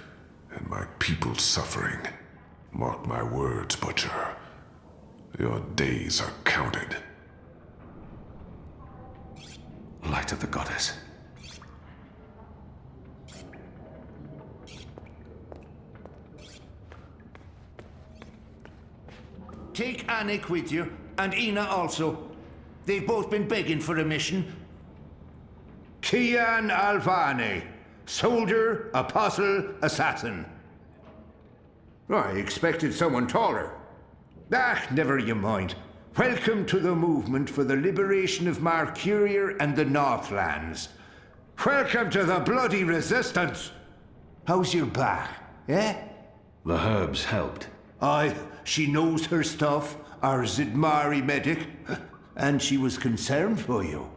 and my people's suffering. Mark my words, Butcher. Your days are counted. Light of the Goddess. Take Anik with you, and Ina also. They've both been begging for a mission. Kian Alvane, soldier, apostle, assassin. I expected someone taller. Never you mind. Welcome to the movement for the liberation of Marcuria and the Northlands. Welcome to the bloody resistance. How's your back, eh? The herbs helped. Aye, she knows her stuff, our Zidmari medic, and she was concerned for you.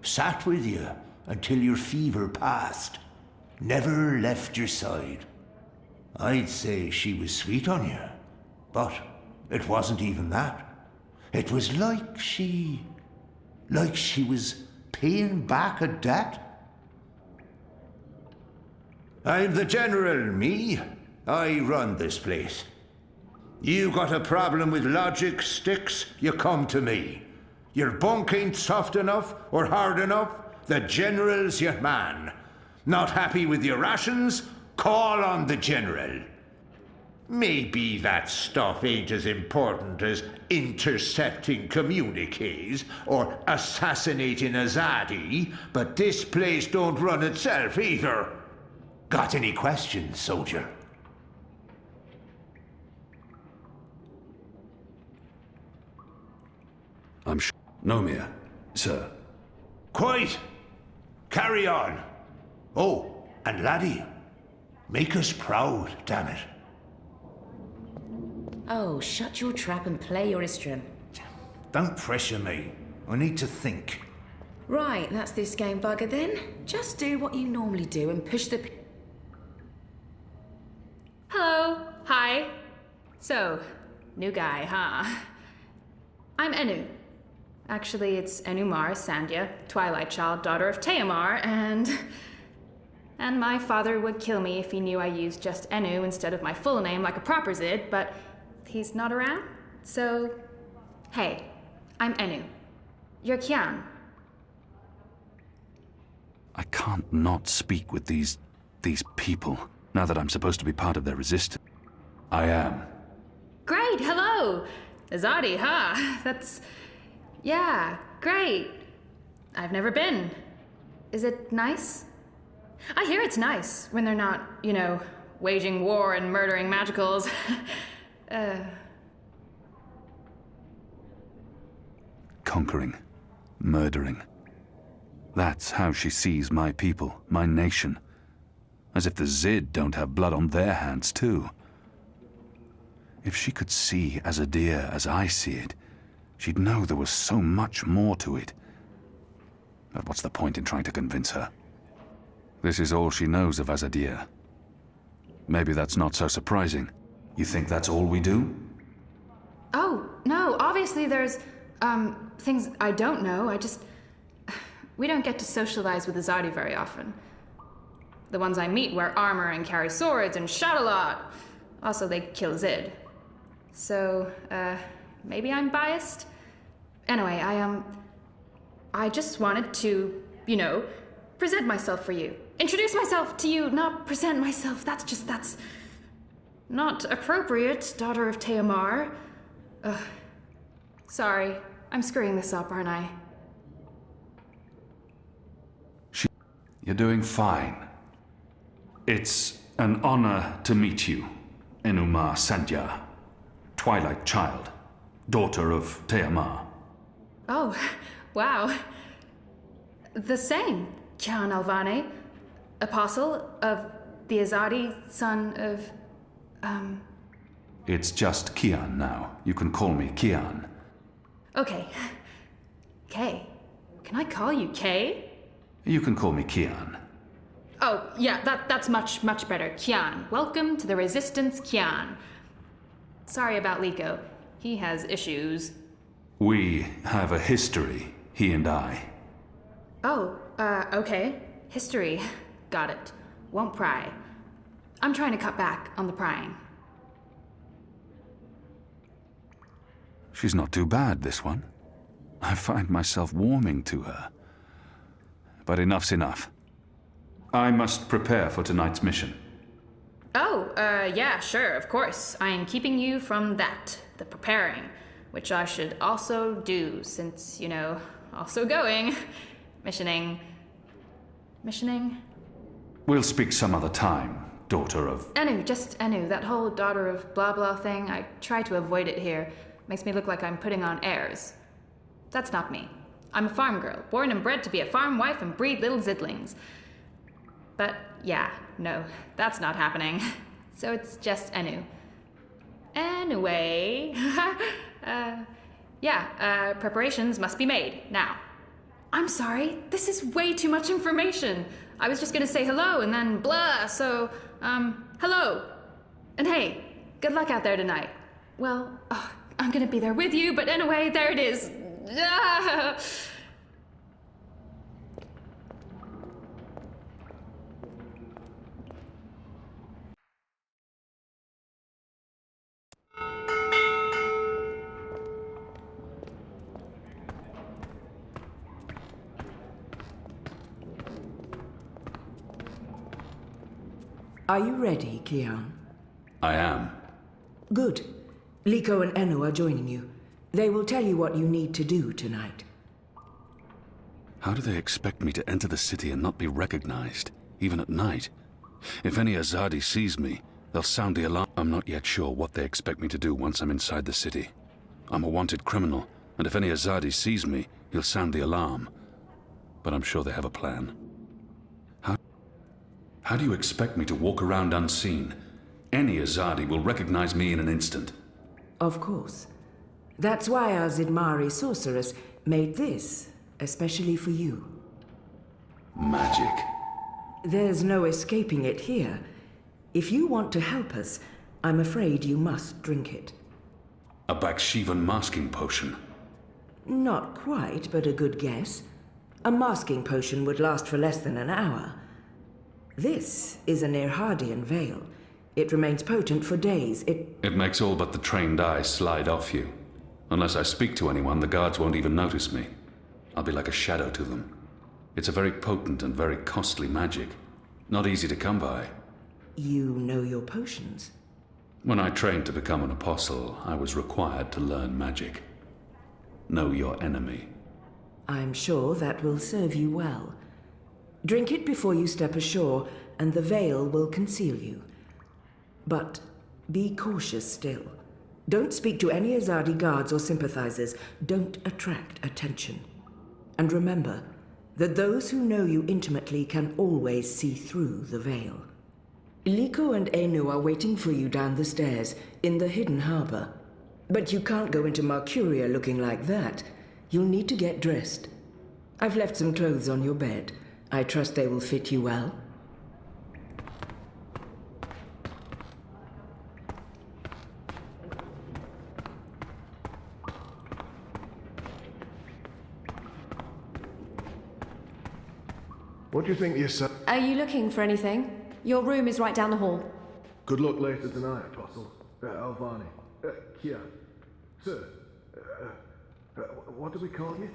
Sat with you until your fever passed. Never left your side. I'd say she was sweet on you, but it wasn't even that. It was like she was paying back a debt. I'm the general, me. I run this place. You got a problem with logic, Sticks, you come to me. Your bunk ain't soft enough or hard enough, the general's your man. Not happy with your rations? Call on the general. Maybe that stuff ain't as important as intercepting communiques or assassinating a Zadi, but this place don't run itself either. Got any questions, soldier? I'm sure. Nomia, sir. Quite. Carry on. Oh, and laddie, make us proud, damn it. Oh, shut your trap and play your instrument. Don't pressure me. I need to think. Right, that's this game bugger then. Just do what you normally do and push the... Hello. Hi. So, new guy, huh? I'm Enu. Actually, it's Enumar Sandhya, Twilight Child, daughter of Teomar, and my father would kill me if he knew I used just Enu instead of my full name like a proper Zid, but he's not around, so... Hey, I'm Enu. You're Kian. I can't not speak with these people, now that I'm supposed to be part of their resistance. I am. Great, hello! Azadi, huh? That's... Yeah, great. I've never been. Is it nice? I hear it's nice when they're not, you know, waging war and murdering magicals. conquering, murdering. That's how she sees my people, my nation. As if the Zid don't have blood on their hands, too. If she could see Azadir as I see it, she'd know there was so much more to it. But what's the point in trying to convince her? This is all she knows of Azadir. Maybe that's not so surprising. You think that's all we do? Oh, no, obviously there's, things I don't know. We don't get to socialize with Azadi very often. The ones I meet wear armor and carry swords and shout a lot. Also, they kill Zid. So, maybe I'm biased? Anyway, I just wanted to, present myself for you. Introduce myself to you, not present myself. That's not appropriate, daughter of Teomar. Sorry, I'm screwing this up, aren't I? You're doing fine. It's an honor to meet you, Enumar Sandhya, Twilight Child, daughter of Teomar. Oh, wow. The same, Kian Alvane, apostle of the Azadi, son of, It's just Kian now. You can call me Kian. Okay. Kay. Can I call you Kay? You can call me Kian. Oh, yeah, that's much better. Kian. Welcome to the Resistance, Kian. Sorry about Liko. He has issues. We have a history, he and I. Oh, okay. History. Got it. Won't pry. I'm trying to cut back on the prying. She's not too bad, this one. I find myself warming to her. But enough's enough. I must prepare for tonight's mission. Oh, yeah, sure, of course. I am keeping you from that, the preparing, which I should also do since, also going. Missioning. We'll speak some other time, daughter of... Anu, just Anu. That whole daughter of blah blah thing, I try to avoid it here. Makes me look like I'm putting on airs. That's not me. I'm a farm girl, born and bred to be a farm wife and breed little zidlings. But yeah, no, that's not happening. So it's just Anu. Anyway, preparations must be made now. I'm sorry, this is way too much information. I was just gonna say hello and then blah, so, hello. And hey, good luck out there tonight. Well, I'm gonna be there with you, but anyway, there it is. Are you ready, Kian? I am. Good. Liko and Enu are joining you. They will tell you what you need to do tonight. How do they expect me to enter the city and not be recognized, even at night? If any Azadi sees me, they'll sound the alarm. I'm not yet sure what they expect me to do once I'm inside the city. I'm a wanted criminal, and if any Azadi sees me, he'll sound the alarm. But I'm sure they have a plan. How do you expect me to walk around unseen? Any Azadi will recognize me in an instant. Of course. That's why our Zidmari sorceress made this, especially for you. Magic. There's no escaping it here. If you want to help us, I'm afraid you must drink it. A Bakshivan masking potion. Not quite, but a good guess. A masking potion would last for less than an hour. This is an Irhadian veil. It remains potent for days. It makes all but the trained eyes slide off you. Unless I speak to anyone, the guards won't even notice me. I'll be like a shadow to them. It's a very potent and very costly magic. Not easy to come by. You know your potions? When I trained to become an apostle, I was required to learn magic. Know your enemy. I'm sure that will serve you well. Drink it before you step ashore, and the veil will conceal you. But be cautious still. Don't speak to any Azadi guards or sympathizers. Don't attract attention. And remember that those who know you intimately can always see through the veil. Liko and Enu are waiting for you down the stairs in the hidden harbor. But you can't go into Mercuria looking like that. You'll need to get dressed. I've left some clothes on your bed. I trust they will fit you well. What do you think yourself? Are you looking for anything? Your room is right down the hall. Good luck later tonight, Apostle. Alvani. Kia. Sir. What do we call you?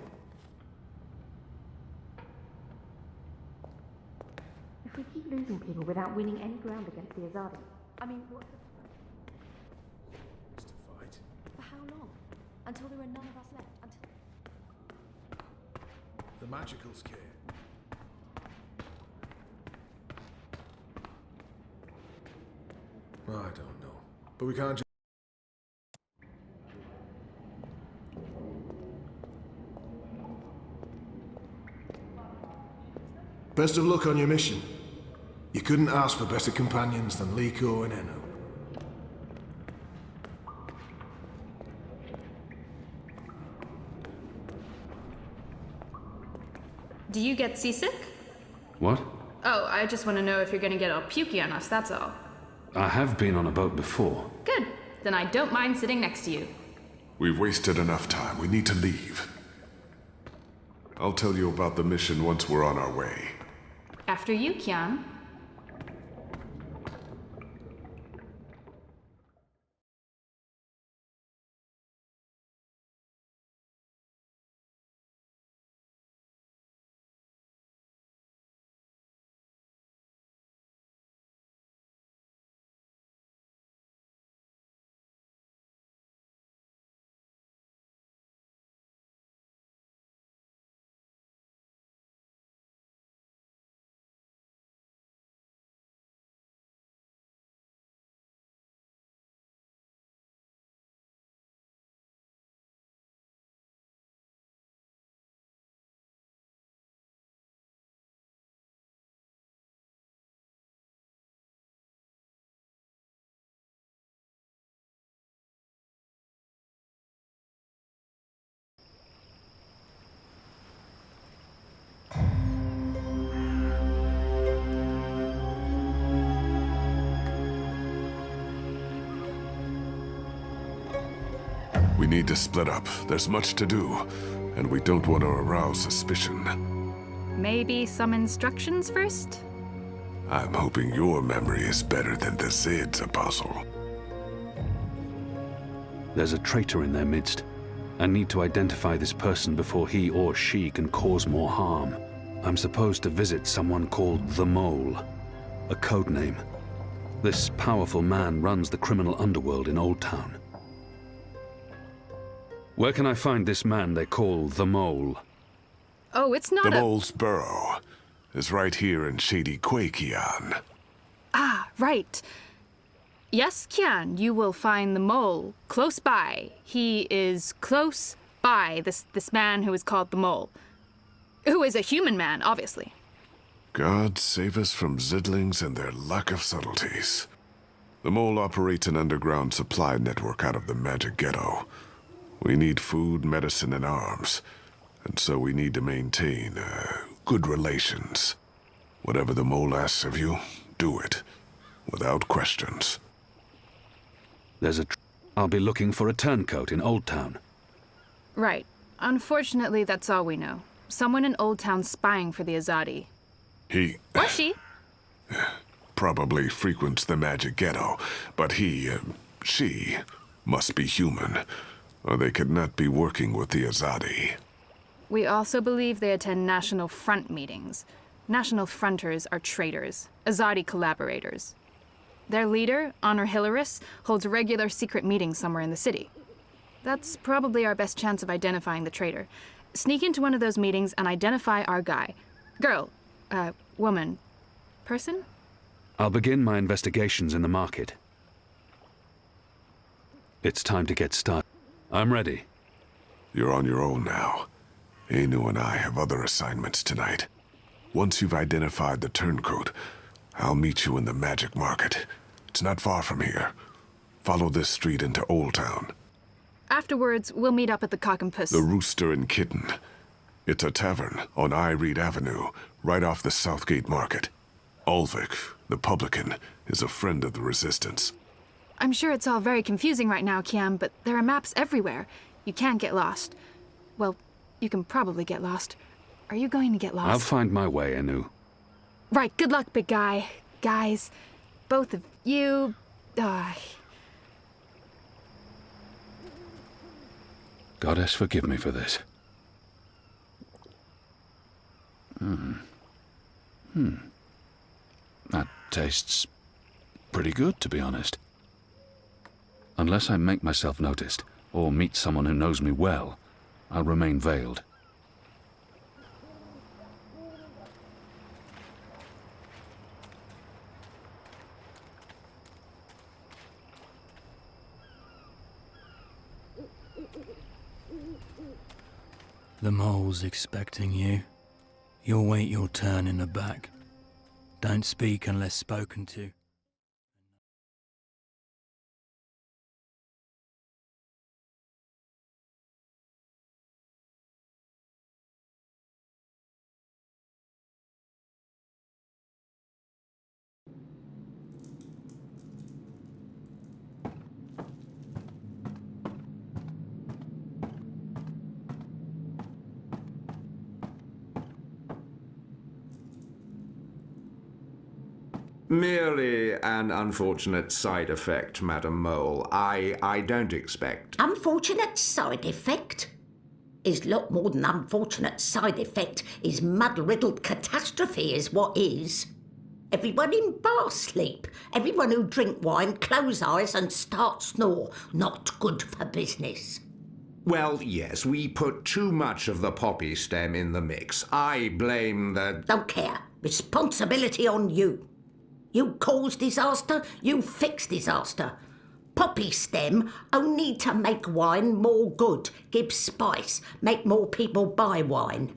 If we keep losing people without winning any ground against the Azadi, I mean, what's the... Fight. For how long? Until there are none of us left. The magical scare. I don't know. But we can't just... Best of luck on your mission. You couldn't ask for better companions than Liko and Enu. Do you get seasick? What? Oh, I just want to know if you're gonna get all pukey on us, that's all. I have been on a boat before. Good. Then I don't mind sitting next to you. We've wasted enough time. We need to leave. I'll tell you about the mission once we're on our way. After you, Kian. We need to split up. There's much to do, and we don't want to arouse suspicion. Maybe some instructions first? I'm hoping your memory is better than the Zid's, Apostle. There's a traitor in their midst. I need to identify this person before he or she can cause more harm. I'm supposed to visit someone called the Mole, a code name. This powerful man runs the criminal underworld in Old Town. Where can I find this man they call the Mole? Oh, it's not The Mole's burrow is right here in Shady Quay, Kian. Ah, right. Yes, Kian, you will find the Mole close by. He is close by, this man who is called the Mole. Who is a human man, obviously. God save us from Zidlings and their lack of subtleties. The Mole operates an underground supply network out of the Magic Ghetto. We need food, medicine, and arms. And so we need to maintain, good relations. Whatever the Mole asks of you, do it. Without questions. There's I'll be looking for a turncoat in Old Town. Right. Unfortunately, that's all we know. Someone in Old Town spying for the Azadi. He... Or she. Probably frequents the Magic Ghetto, but she, must be human, or they could not be working with the Azadi. We also believe they attend National Front meetings. National Fronters are traitors, Azadi collaborators. Their leader, Honor Hilaris, holds regular secret meetings somewhere in the city. That's probably our best chance of identifying the traitor. Sneak into one of those meetings and identify our guy. Girl, woman, person? I'll begin my investigations in the market. It's time to get started. I'm ready. You're on your own now. Anu and I have other assignments tonight. Once you've identified the turncoat, I'll meet you in the Magic Market. It's not far from here. Follow this street into Old Town. Afterwards, we'll meet up at the Cock and Puss. The Rooster and Kitten. It's a tavern on I Reed Avenue, right off the Southgate Market. Ulvik, the publican, is a friend of the Resistance. I'm sure it's all very confusing right now, Kiam, but there are maps everywhere. You can't get lost. Well, you can probably get lost. Are you going to get lost? I'll find my way, Anu. Right, good luck, big guy. Guys, both of you... Goddess, forgive me for this. That tastes pretty good, to be honest. Unless I make myself noticed, or meet someone who knows me well, I'll remain veiled. The mole's expecting you. You'll wait your turn in the back. Don't speak unless spoken to. Merely an unfortunate side effect, Madam Mole. I don't expect... Unfortunate side effect? Is lot more than unfortunate side effect. Is mud-riddled catastrophe is what is. Everyone in bar sleep. Everyone who drink wine close eyes and start snore. Not good for business. Well, yes, we put too much of the poppy stem in the mix. I blame the... Don't care. Responsibility on you. You cause disaster, you fix disaster. Poppy stem only to make wine more good, give spice, make more people buy wine.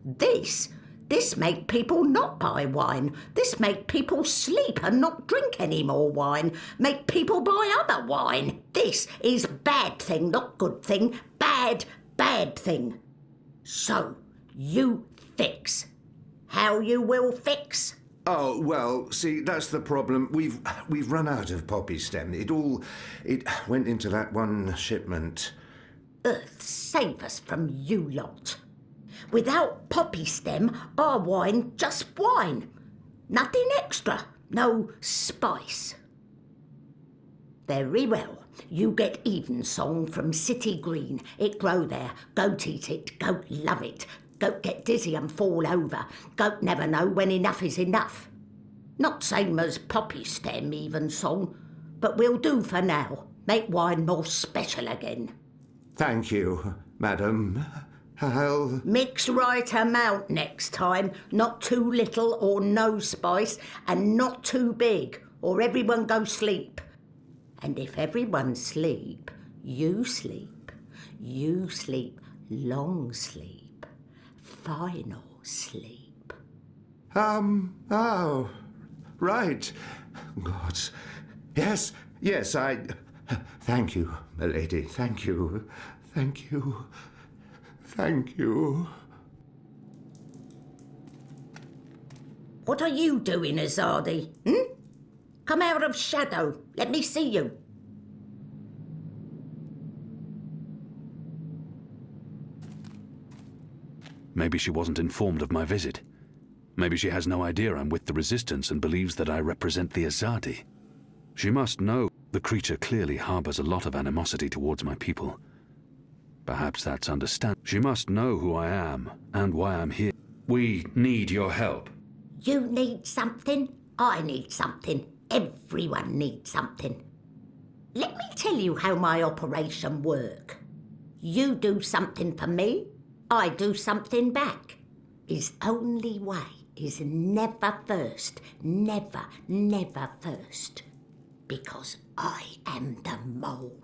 This make people not buy wine. This make people sleep and not drink any more wine. Make people buy other wine. This is bad thing, not good thing. Bad thing. So, you fix. How you will fix? Oh, well, see, that's the problem. We've run out of poppy stem. It went into that one shipment. Earth save us from you lot. Without poppy stem, our wine just wine. Nothing extra. No spice. Very well. You get Evensong from City Green. It grow there. Goat eat it. Goat love it. Goat get dizzy and fall over. Goat never know when enough is enough. Not same as poppy stem Evensong, but we'll do for now. Make wine more special again. Thank you, madam. I'll... Mix right amount next time. Not too little or no spice, and not too big, or everyone go sleep. And if everyone sleep, you sleep. You sleep long sleep. Final sleep. Oh, right. Gods. Yes, I... Thank you, milady. Thank you. Thank you. Thank you. What are you doing, Azadi? Come out of shadow. Let me see you. Maybe she wasn't informed of my visit. Maybe she has no idea I'm with the Resistance and believes that I represent the Azadi. She must know the creature clearly harbors a lot of animosity towards my people. Perhaps that's understand. She must know who I am and why I'm here. We need your help. You need something. I need something. Everyone needs something. Let me tell you how my operation work. You do something for me, I do something back. His only way is never first. Never, never first. Because I am the mole.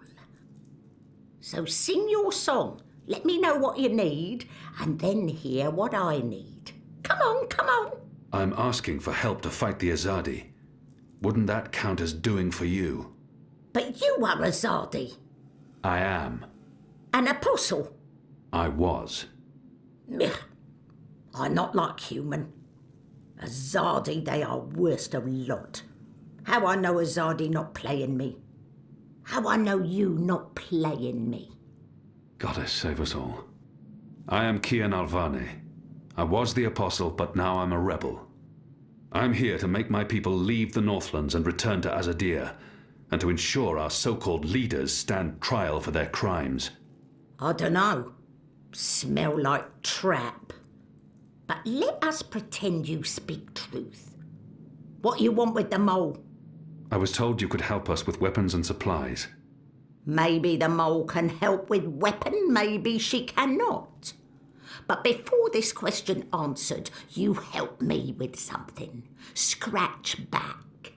So sing your song, let me know what you need, and then hear what I need. Come on, come on. I'm asking for help to fight the Azadi. Wouldn't that count as doing for you? But you are Azadi. I am. An apostle. I was. Ugh. I'm not like human. Azadi, they are worst of lot. How I know Azadi not playing me? How I know you not playing me? Goddess save us all. I am Kian Alvane. I was the apostle, but now I'm a rebel. I'm here to make my people leave the Northlands and return to Azadir, and to ensure our so-called leaders stand trial for their crimes. I dunno. Smell like trap. But let us pretend you speak truth. What you want with the mole? I was told you could help us with weapons and supplies. Maybe the mole can help with weapon, maybe she cannot. But before this question answered, you help me with something. Scratch back.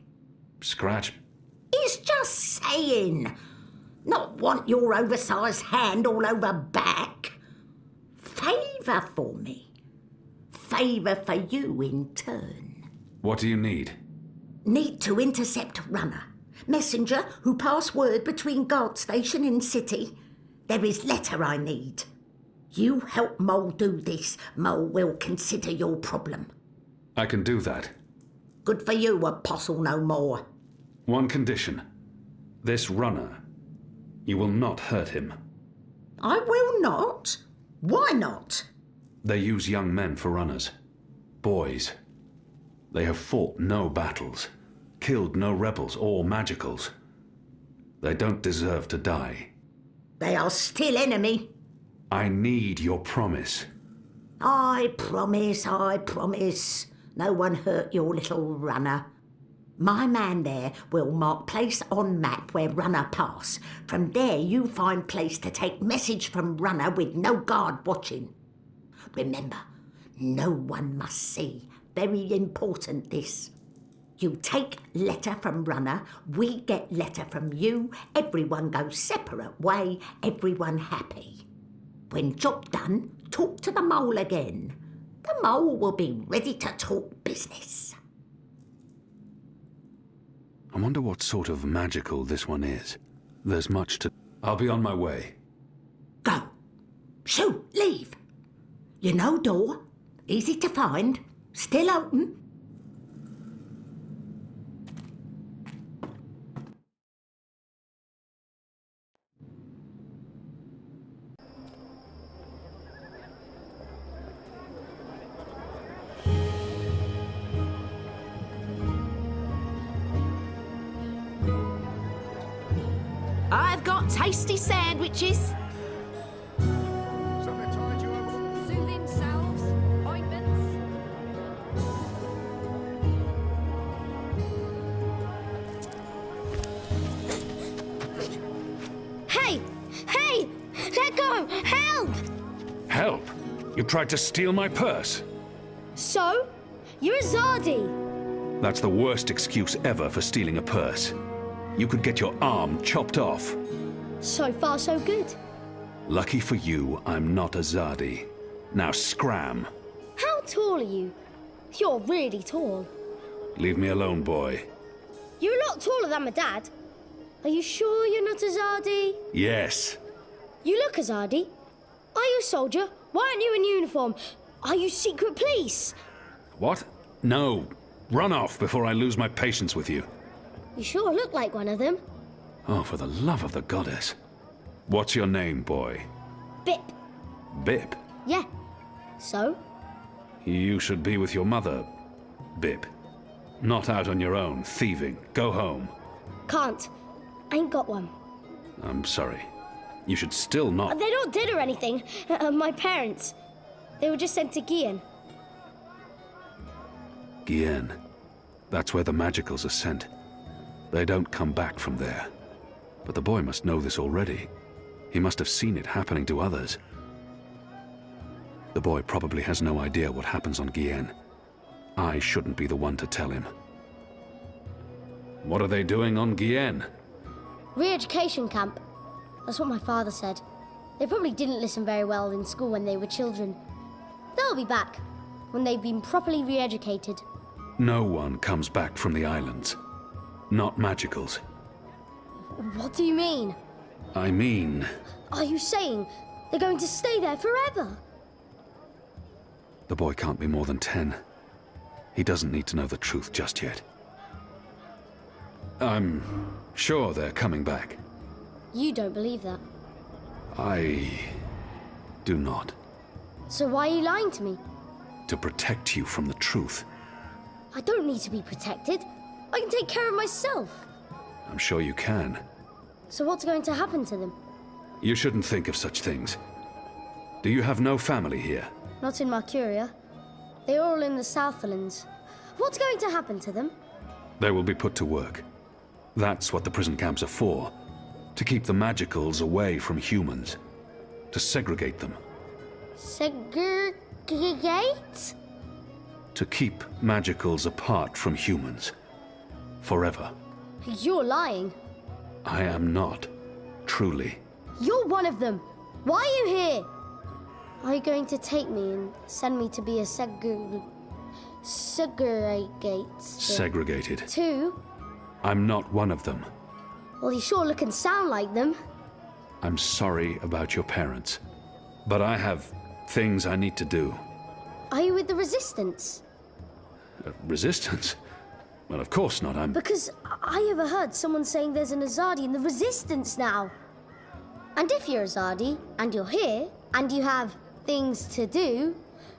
Scratch? He's just saying. Not want your oversized hand all over back. Favour for me. Favour for you in turn. What do you need? Need to intercept runner. Messenger who pass word between guard station and city. There is letter I need. You help Mole do this, Mole will consider your problem. I can do that. Good for you, apostle no more. One condition. This runner. You will not hurt him. I will not? Why not? They use young men for runners. Boys. They have fought no battles, killed no rebels or magicals. They don't deserve to die. They are still enemy. I need your promise. I promise, I promise. No one hurt your little runner. My man there will mark place on map where runner pass. From there you find place to take message from runner with no guard watching. Remember, no one must see. Very important this. You take letter from runner, we get letter from you, everyone goes separate way, everyone happy. When job done, talk to the mole again. The mole will be ready to talk business. I wonder what sort of magical this one is. There's much to... I'll be on my way. Go. Shoo, leave. You know door, easy to find, still open. I've got tasty sandwiches. Soothing salves, ointments. Hey! Hey! Let go! Help! Help? You tried to steal my purse? So? You're a Zardi. That's the worst excuse ever for stealing a purse. You could get your arm chopped off. So far, so good. Lucky for you, I'm not a Zardi. Now scram. How tall are you? You're really tall. Leave me alone, boy. You're a lot taller than my dad. Are you sure you're not a Zardi? Yes. You look a Zardi. Are you a soldier? Why aren't you in uniform? Are you secret police? What? No. Run off before I lose my patience with you. You sure look like one of them. Oh, for the love of the goddess. What's your name, boy? Bip. Bip? Yeah. So? You should be with your mother, Bip. Not out on your own, thieving. Go home. Can't. Ain't got one. I'm sorry. You should still not... They're not dead or anything. My parents. They were just sent to Gian. Gien. That's where the magicals are sent. They don't come back from there. But the boy must know this already. He must have seen it happening to others. The boy probably has no idea what happens on Gien. I shouldn't be the one to tell him. What are they doing on Gien? Re-education camp. That's what my father said. They probably didn't listen very well in school when they were children. They'll be back when they've been properly re-educated. No one comes back from the islands. Not magicals. What do you mean? I mean, Are you saying they're going to stay there forever? the boy can't be more than 10. He doesn't need to know the truth just yet. I'm sure they're coming back. You don't believe that. I do not. So why are you lying to me? To protect you from the truth. I don't need to be protected. I can take care of myself. I'm sure you can. So what's going to happen to them? You shouldn't think of such things. Do you have no family here? Not in Mercuria. They're all in the Southlands. What's going to happen to them? They will be put to work. That's what the prison camps are for. To keep the magicals away from humans. To segregate them. Segregate? To keep magicals apart from humans. Forever. You're lying. I am not. Truly. You're one of them. Why are you here? Are you going to take me and send me to be a segregate? Segregated. Two? I'm not one of them. Well, you sure look and sound like them. I'm sorry about your parents. But I have things I need to do. Are you with the Resistance? Resistance? Well, of course not. I'm... Because I overheard someone saying there's an Azadi in the Resistance now. And if you're Azadi, and you're here, and you have things to do,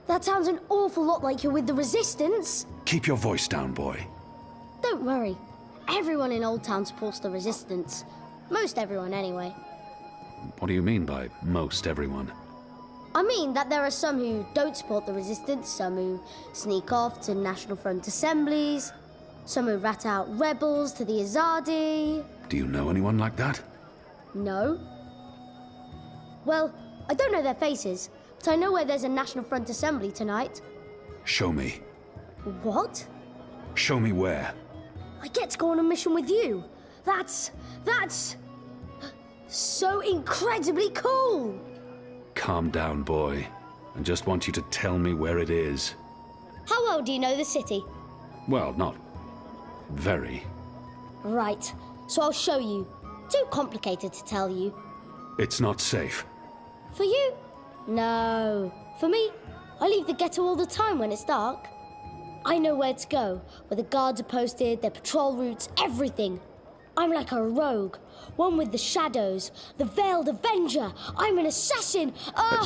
that sounds an awful lot like you're with the Resistance. Keep your voice down, boy. Don't worry. Everyone in Old Town supports the Resistance. Most everyone, anyway. What do you mean by most everyone? I mean that there are some who don't support the Resistance, some who sneak off to National Front assemblies, some who rat out rebels to the Azadi. Do you know anyone like that? No. Well, I don't know their faces, but I know where there's a National Front assembly tonight. Show me. What? Show me where. I get to go on a mission with you. That's so incredibly cool. Calm down, boy. I just want you to tell me where it is. How well do you know the city? Well, not very. Right, so I'll show you. Too complicated to tell you. It's not safe. For you? No. For me, I leave the ghetto all the time when it's dark. I know where to go, where the guards are posted, their patrol routes, everything. I'm like a rogue, one with the shadows, the Veiled Avenger. I'm an assassin.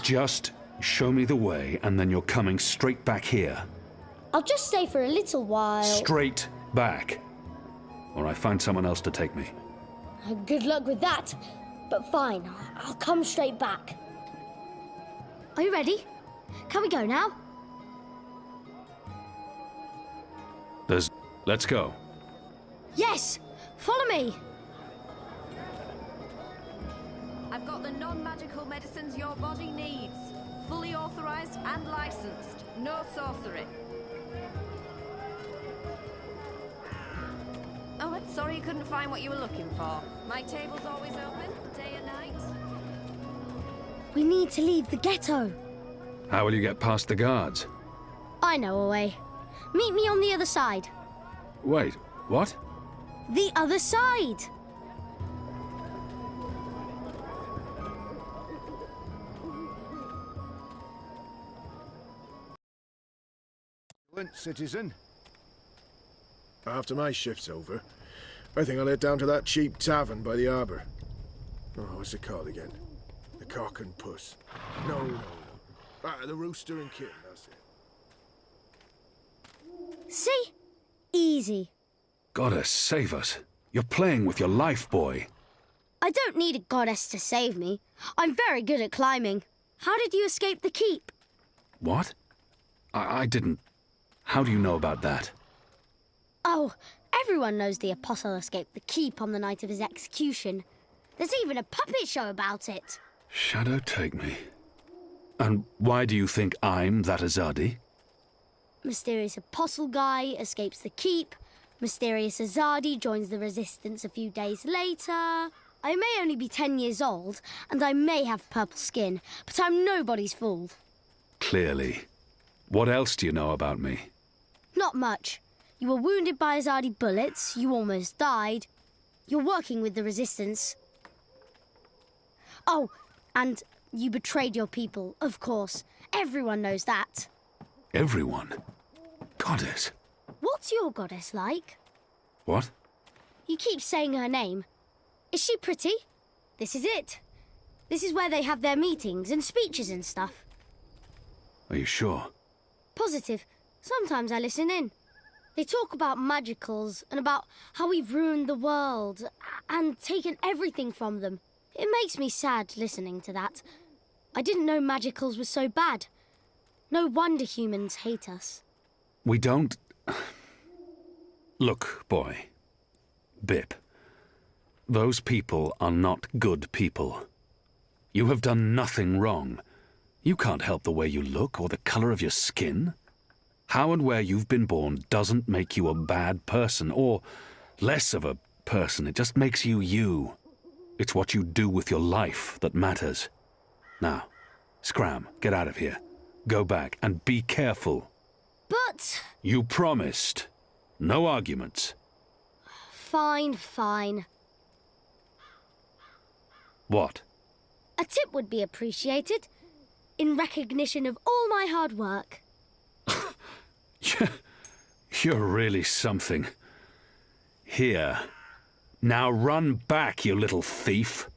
Just show me the way, and then you're coming straight back here. I'll just stay for a little while. Straight back. Or I find someone else to take me. Good luck with that. But fine, I'll come straight back. Are you ready? Can we go now? Let's go. Yes! Follow me! I've got the non-magical medicines your body needs. Fully authorized and licensed. No sorcery. Oh, I'm sorry you couldn't find what you were looking for. My table's always open, day and night. We need to leave the ghetto. How will you get past the guards? I know a way. Meet me on the other side. Wait, what? The other side! Citizen. After my shift's over, I think I'll head down to that cheap tavern by the harbour. Oh, what's it called again? The Cock and Puss. No. The Rooster and Kitten, that's it. See? Easy. Goddess, save us. You're playing with your life, boy. I don't need a goddess to save me. I'm very good at climbing. How did you escape the keep? What? I didn't... How do you know about that? Oh, everyone knows the Apostle escaped the keep on the night of his execution. There's even a puppet show about it. Shadow take me. And why do you think I'm that Azadi? Mysterious Apostle guy escapes the keep. Mysterious Azadi joins the Resistance a few days later. I may only be 10 years old, and I may have purple skin, but I'm nobody's fool. Clearly. What else do you know about me? Not much. You were wounded by Azadi bullets, you almost died. You're working with the Resistance. Oh, and you betrayed your people, of course. Everyone knows that. Everyone? Goddess. What's your goddess like? What? You keep saying her name. Is she pretty? This is it. This is where they have their meetings and speeches and stuff. Are you sure? Positive. Sometimes I listen in. They talk about magicals and about how we've ruined the world and taken everything from them. It makes me sad listening to that. I didn't know magicals were so bad. No wonder humans hate us. We don't... Look, boy. Bip. Those people are not good people. You have done nothing wrong. You can't help the way you look or the color of your skin. How and where you've been born doesn't make you a bad person or less of a person. It just makes you you. It's what you do with your life that matters. Now, Scram, get out of here. Go back and be careful. But... You promised. No arguments. Fine, fine. What? A tip would be appreciated, in recognition of all my hard work. You're really something. Here. Now run back, you little thief.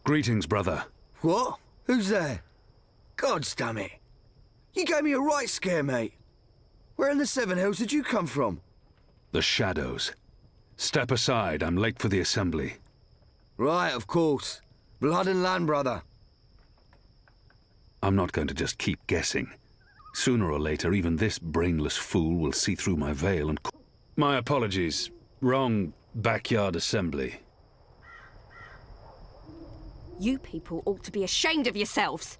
Greetings, brother. What? Who's there? Gods damn it. You gave me a right scare, mate. Where in the Seven Hills did you come from? The shadows. Step aside, I'm late for the assembly. Right, of course. Blood and land, brother. I'm not going to just keep guessing. Sooner or later, even this brainless fool will see through my veil and... My apologies. Wrong backyard assembly. You people ought to be ashamed of yourselves.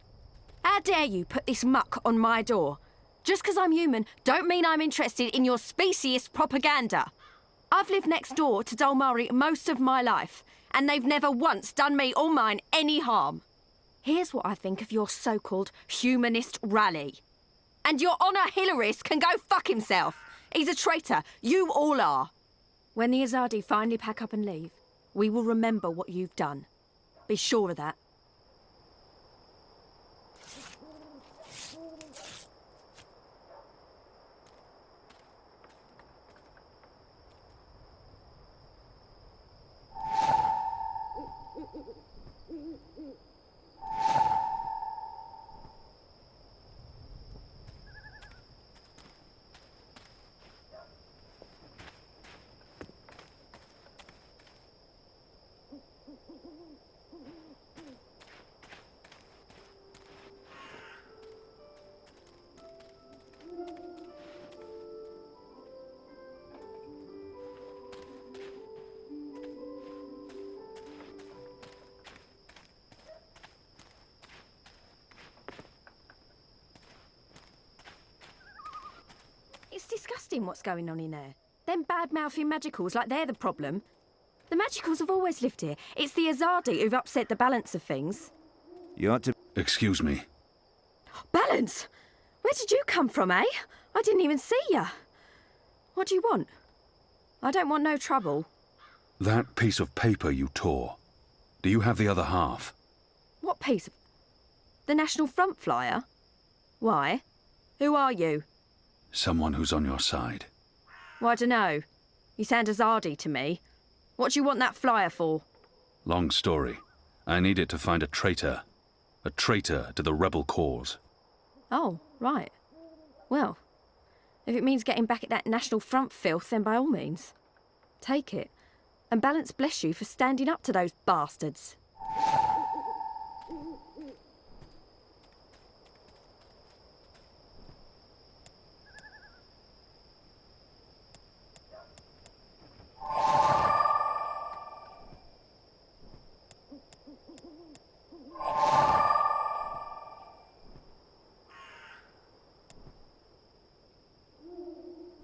How dare you put this muck on my door? Just because I'm human, don't mean I'm interested in your speciesist propaganda. I've lived next door to Dolmari most of my life, and they've never once done me or mine any harm. Here's what I think of your so-called humanist rally. And your Honour Hilarist can go fuck himself. He's a traitor. You all are. When the Azadi finally pack up and leave, we will remember what you've done. Be sure of that. It's disgusting what's going on in there. Them bad-mouthing magicals like they're the problem. The magicals have always lived here. It's the Azadi who've upset the balance of things. You ought to... Excuse me. Balance? Where did you come from, eh? I didn't even see ya. What do you want? I don't want no trouble. That piece of paper you tore. Do you have the other half? What piece of... The National Front flyer? Why? Who are you? Someone who's on your side. Well, I dunno. You sound Azadi to me. What do you want that flyer for? Long story. I need it to find a traitor. A traitor to the rebel cause. Oh, right. Well, if it means getting back at that National Front filth, then by all means. Take it. And balance bless you for standing up to those bastards.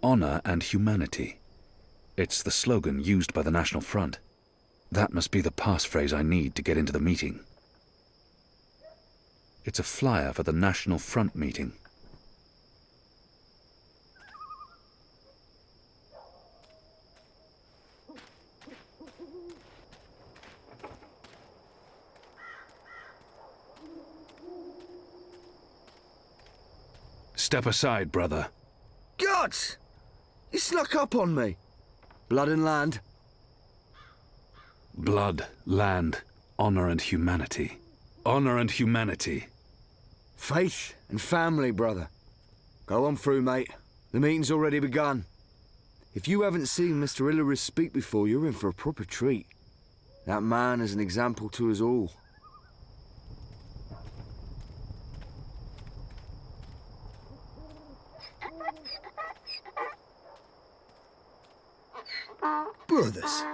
Honor and humanity. It's the slogan used by the National Front. That must be the passphrase I need to get into the meeting. It's a flyer for the National Front meeting. Step aside, brother. Gods! You snuck up on me. Blood and land. Blood, land, honor and humanity. Honor and humanity. Faith and family, brother. Go on through, mate. The meeting's already begun. If you haven't seen Mr. Illyris speak before, you're in for a proper treat. That man is an example to us all. Brothers,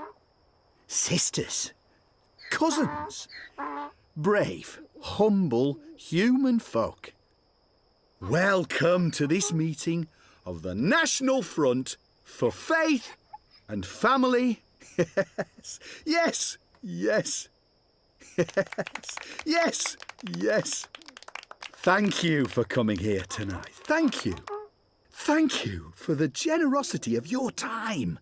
sisters, cousins, brave, humble human folk. Welcome to this meeting of the National Front for Faith and Family. Yes, yes, yes, yes, yes. Thank you for coming here tonight. Thank you. Thank you for the generosity of your time.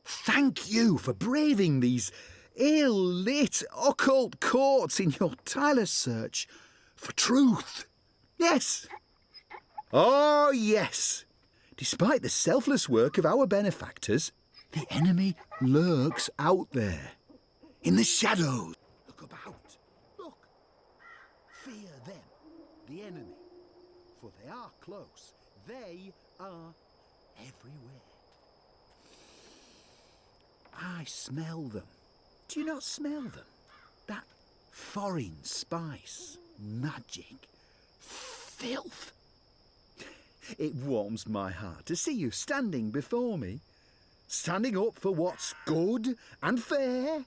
Thank you for braving these ill-lit occult courts in your tireless search for truth. Yes. Oh, yes. Despite the selfless work of our benefactors, the enemy lurks out there, in the shadows. Look about. Look. Fear them, the enemy, for they are close. They are everywhere. I smell them. Do you not smell them? That foreign spice, magic, filth. It warms my heart to see you standing before me, standing up for what's good and fair.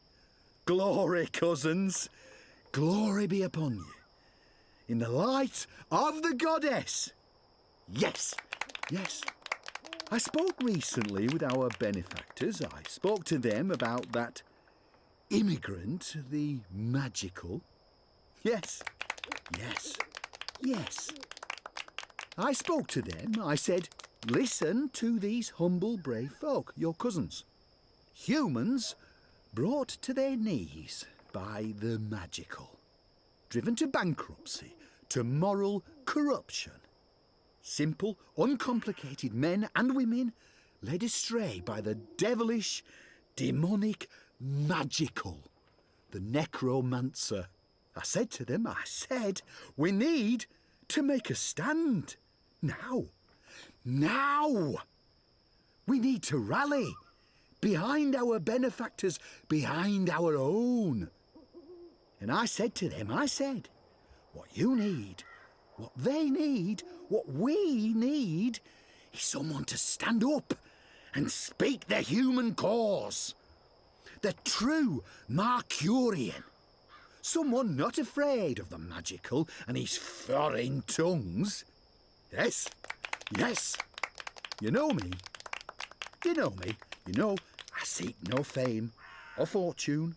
Glory, cousins, glory be upon you, in the light of the goddess. Yes, yes. I spoke recently with our benefactors. I spoke to them about that immigrant, the magical. Yes, yes, yes. I spoke to them. I said, listen to these humble, brave folk, your cousins. Humans brought to their knees by the magical. Driven to bankruptcy, to moral corruption. Simple, uncomplicated men and women led astray by the devilish, demonic, magical, the necromancer. I said to them, we need to make a stand. Now. Now. We need to rally behind our benefactors, behind our own. And I said to them, what you need, what they need, what we need is someone to stand up and speak the human cause. The true Mercurian. Someone not afraid of the magical and his foreign tongues. Yes, yes. You know me. You know me. You know I seek no fame or fortune.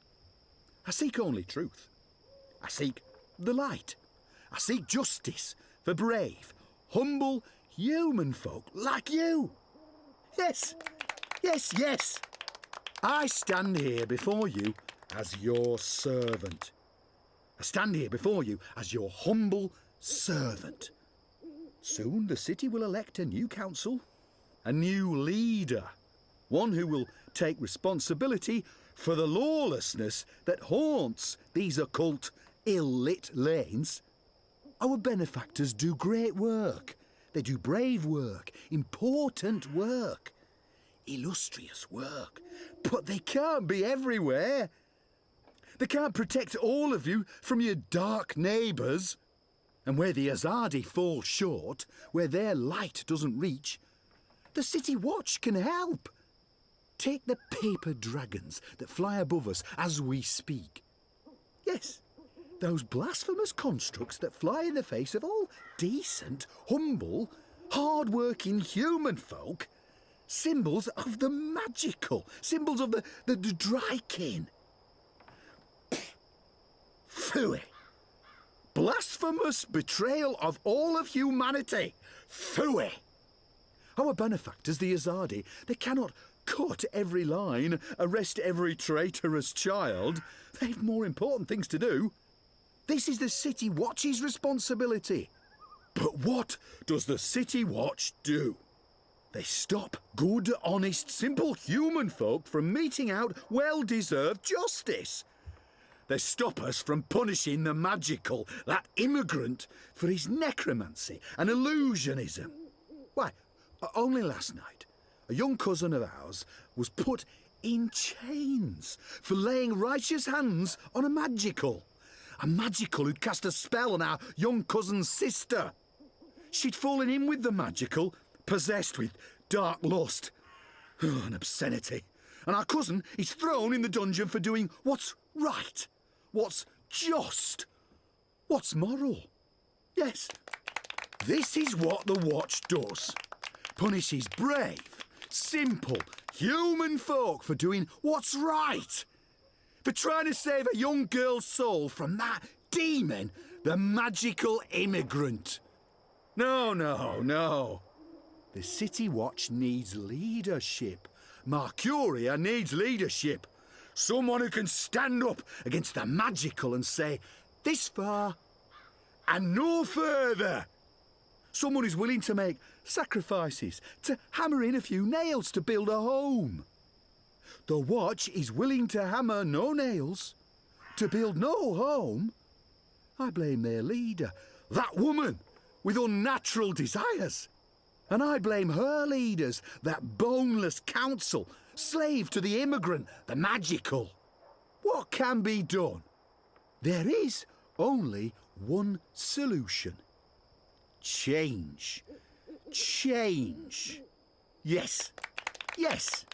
I seek only truth. I seek the light. I seek justice for brave, humble, human folk like you. Yes, yes, yes. I stand here before you as your servant. I stand here before you as your humble servant. Soon the city will elect a new council, a new leader, one who will take responsibility for the lawlessness that haunts these occult, ill-lit lanes. Our benefactors do great work. They do brave work, important work. illustrious work, but they can't be everywhere. They can't protect all of you from your dark neighbours. And where the Azadi fall short, where their light doesn't reach, the City Watch can help. Take the paper dragons that fly above us as we speak. Yes, those blasphemous constructs that fly in the face of all decent, humble, hard-working human folk. Symbols of the magical, symbols of the Drykin. Phooey. Blasphemous betrayal of all of humanity. Phooey. Our benefactors, the Azadi, they cannot cut every line, arrest every traitorous child. They've more important things to do. This is the City Watch's responsibility. But what does the City Watch do? They stop good, honest, simple human folk from meting out well-deserved justice. They stop us from punishing the magical, that immigrant, for his necromancy and illusionism. Why, only last night, a young cousin of ours was put in chains for laying righteous hands on a magical. A magical who'd cast a spell on our young cousin's sister. She'd fallen in with the magical, possessed with dark lust and obscenity. And our cousin is thrown in the dungeon for doing what's right, what's just, what's moral. Yes, this is what the Watch does. Punishes brave, simple, human folk for doing what's right. For trying to save a young girl's soul from that demon, the magical immigrant. No, no, no. The City Watch needs leadership. Mercuria needs leadership. Someone who can stand up against the magical and say, this far and no further. Someone who's willing to make sacrifices, to hammer in a few nails to build a home. The Watch is willing to hammer no nails, to build no home. I blame their leader, that woman with unnatural desires. And I blame her leaders, that boneless council, slave to the immigrant, the magical. What can be done? There is only one solution. Change. Change. Yes. Yes.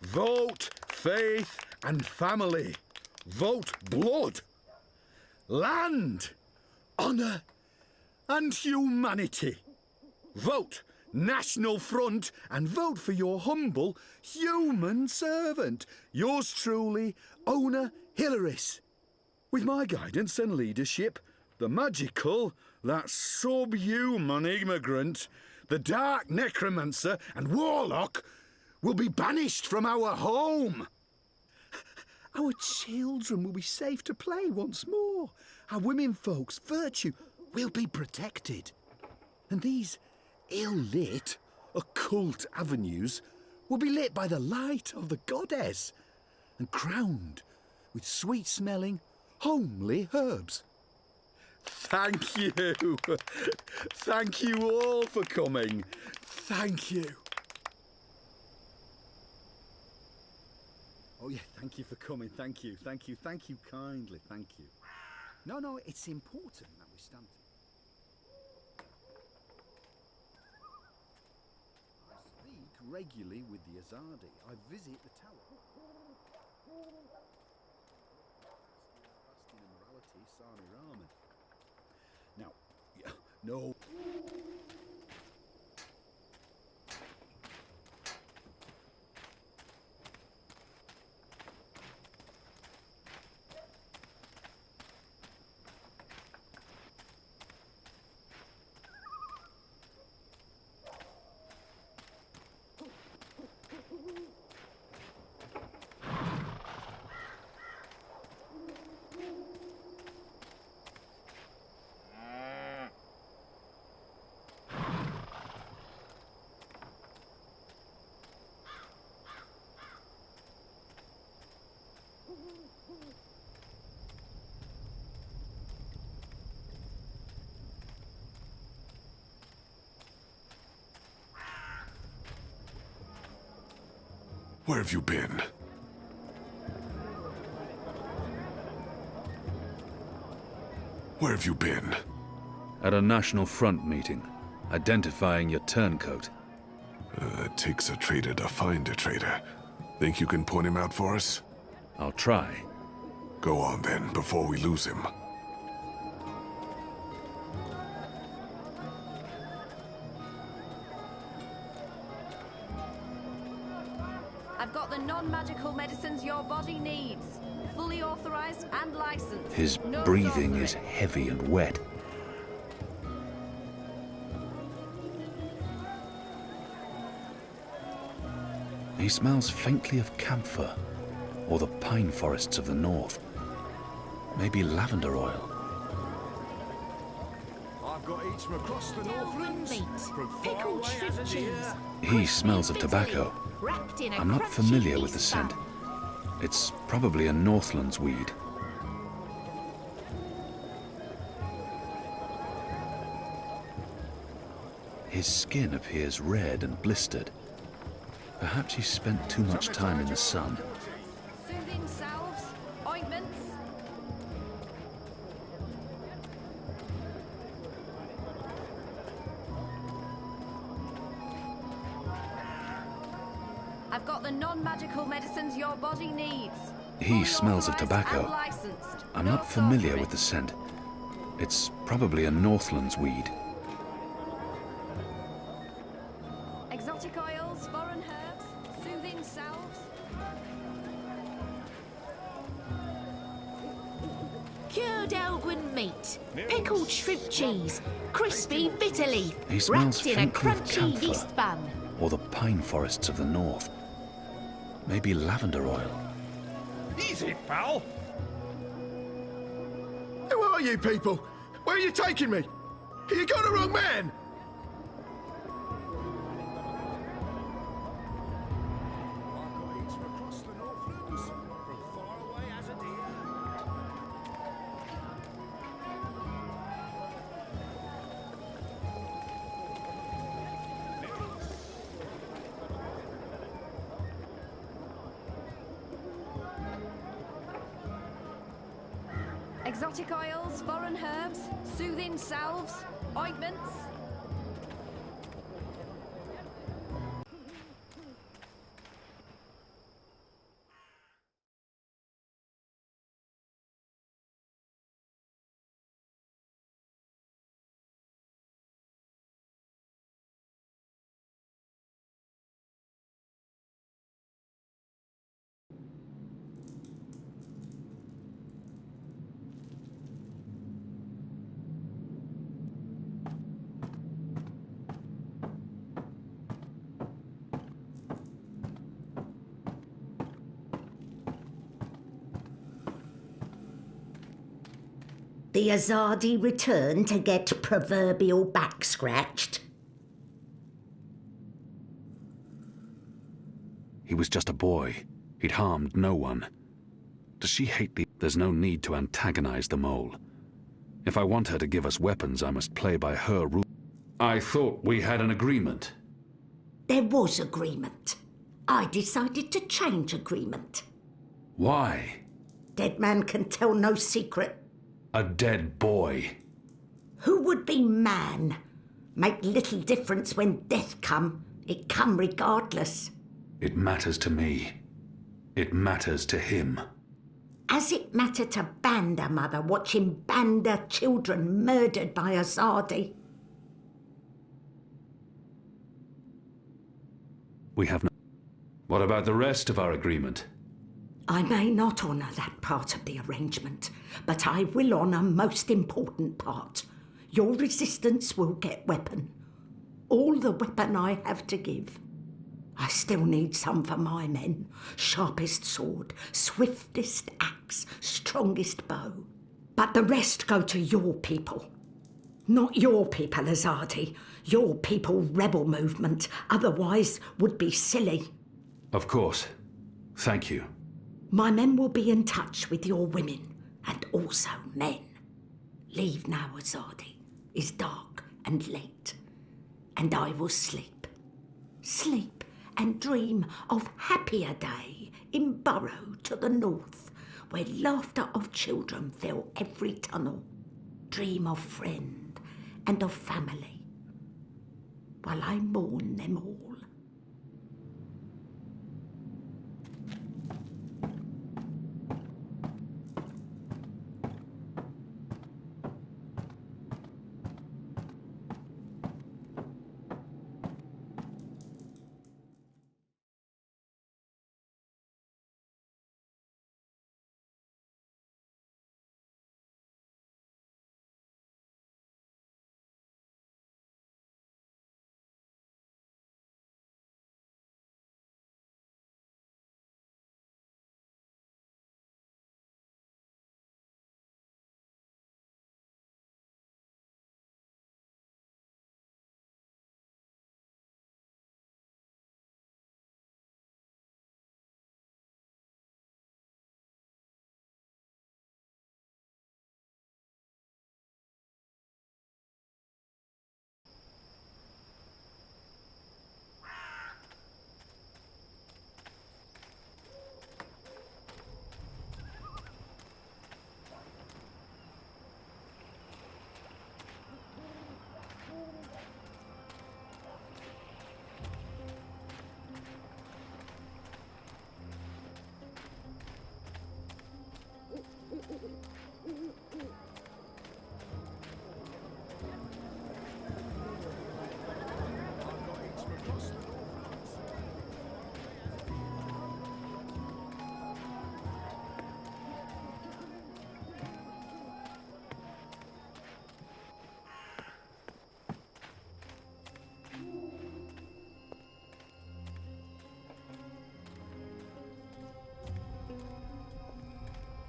Vote, faith and family. Vote blood. Land. Honour and humanity. Vote National Front and vote for your humble human servant. Yours truly, Owner Hilaris. With my guidance and leadership, the magical, that subhuman immigrant, the dark necromancer and warlock will be banished from our home. Our children will be safe to play once more. Our women folks' virtue will be protected. And these ill-lit, occult avenues will be lit by the light of the goddess and crowned with sweet-smelling, homely herbs. Thank you. Thank you all for coming. Thank you. Oh, yeah, thank you for coming. Thank you, thank you, thank you kindly. Thank you. No, it's important that we stand together. Regularly with the Azadi. I visit the tower. Fasting immorality, Sani Raman. Now, yeah, no. Where have you been? Where have you been? At a National Front meeting, identifying your turncoat. It takes a traitor to find a traitor. Think you can point him out for us? I'll try. Go on then, before we lose him. I've got the non-magical medicines your body needs. Fully authorized and licensed. His No breathing sorcery. is heavy and wet. He smells faintly of camphor, or the pine forests of the north. Maybe lavender oil. I've got eats from across the Northlands. From far pickled away shrimp as a cheese, deer. He smells of tobacco. wrapped in a I'm not crunchy familiar with the beef scent. bun. It's probably a Northlands weed. His skin appears red and blistered. Perhaps he spent too much time in the sun. Soothing salves, ointments. I've got the non-magical medicines your body needs. He smells of Authorized tobacco. and licensed. I'm No not familiar sorcery. with the scent. It's probably a Northlands weed. Exotic oils, foreign herbs, soothing salves. Cured Elgin meat, pickled shrimp cheese, crispy bitter leaf, He smells wrapped in a faintly of crunchy camphor, yeast bun. or the pine forests of the north. Maybe lavender oil. Easy, pal. Who are you people? Where are you taking me? You got the wrong man! I've got eats from across the Northlands. From far away as a deer. Exotic oils, foreign herbs, soothing salves, ointments. The Azadi return to get proverbial back scratched. He was just a boy. He'd harmed no one. Does she hate the... There's no need to antagonize the mole. If I want her to give us weapons, I must play by her rules. I thought we had an agreement. There was agreement. I decided to change agreement. Why? Dead man can tell no secret. A dead boy. Who would be man? Make little difference when death come. It come regardless. It matters to me. It matters to him. As it matter to Banda mother watching Banda children murdered by Azadi? We have no... What about the rest of our agreement? I may not honour that part of the arrangement, but I will honour most important part. Your resistance will get weapon. All the weapon I have to give. I still need some for my men. Sharpest sword, swiftest axe, strongest bow. But the rest go to your people. Not your people, Azadi. Your people rebel movement, otherwise would be silly. Of course. Thank you. My men will be in touch with your women, and also men. Leave now, Azadi. It's dark and late, and I will sleep. Sleep and dream of happier day in Burrow to the north, where laughter of children fill every tunnel. Dream of friend and of family, while I mourn them all.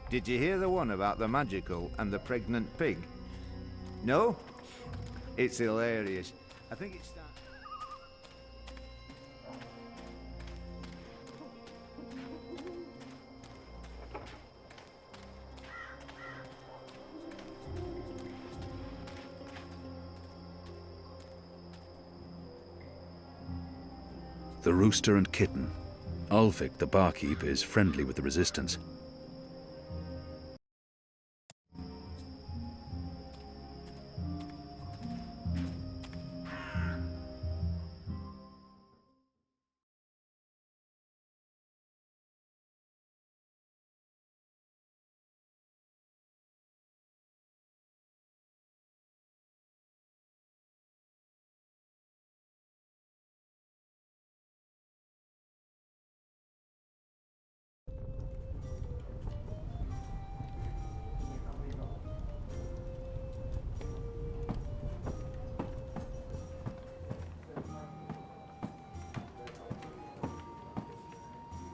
Did you hear the one about the magical and the pregnant pig? No? It's hilarious. I think it's... The rooster and kitten. Ulvik, the barkeep, is friendly with the resistance.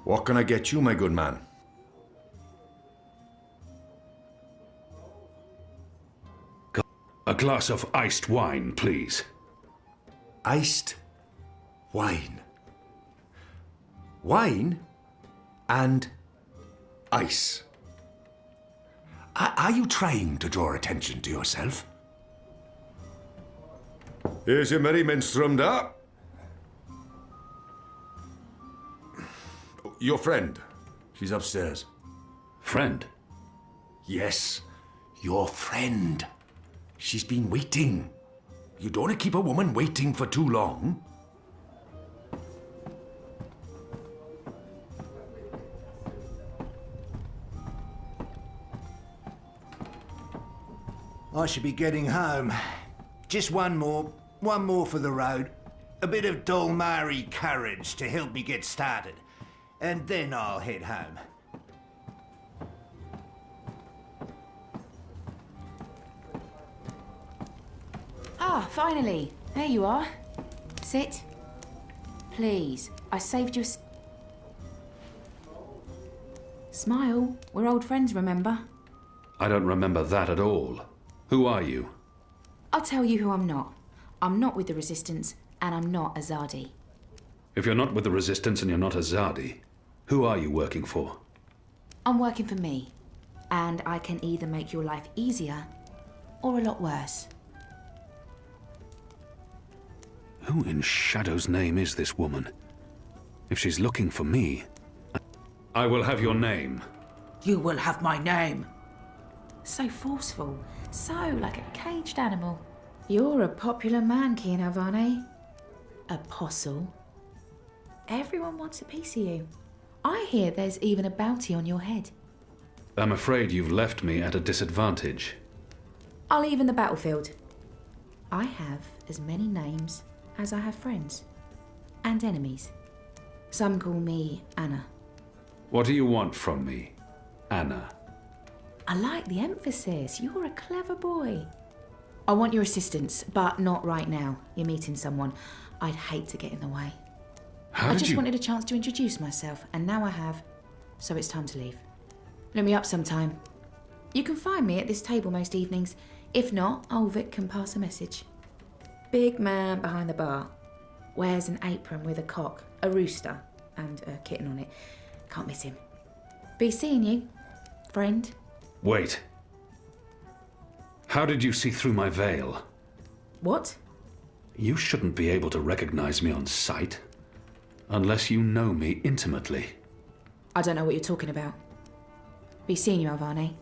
What can I get you, my good man? A glass of iced wine, please. Iced wine. Wine and ice. Are you trying to draw attention to yourself? Here's your merry minstrel up. Your friend. She's upstairs. Friend? Yes, your friend. She's been waiting. You don't want to keep a woman waiting for too long. I should be getting home. Just one more for the road. A bit of Dolmari courage to help me get started. And then I'll head home. Ah, finally. There you are. Sit. Please, I saved you Smile. We're old friends, remember? I don't remember that at all. Who are you? I'll tell you who I'm not. I'm not with the Resistance, and I'm not Azadi. If you're not with the Resistance and you're not Azadi, who are you working for? I'm working for me, and I can either make your life easier or a lot worse. Who in Shadow's name is this woman? If she's looking for me, I will have your name. You will have my name. So forceful. So like a caged animal. You're a popular man, Kian Alvane. Apostle. Everyone wants a piece of you. I hear there's even a bounty on your head. I'm afraid you've left me at a disadvantage. I'll even the battlefield. I have as many names as I have friends. And enemies. Some call me Anna. What do you want from me, Anna? I like the emphasis. You're a clever boy. I want your assistance, but not right now. You're meeting someone. I'd hate to get in the way. I just wanted a chance to introduce myself, and now I have. So it's time to leave. Look me up sometime. You can find me at this table most evenings. If not, old Vic can pass a message. Big man behind the bar. Wears an apron with a cock, a rooster, and a kitten on it. Can't miss him. Be seeing you, friend. Wait. How did you see through my veil? What? You shouldn't be able to recognize me on sight. Unless you know me intimately. I don't know what you're talking about. Be seeing you, Alvane.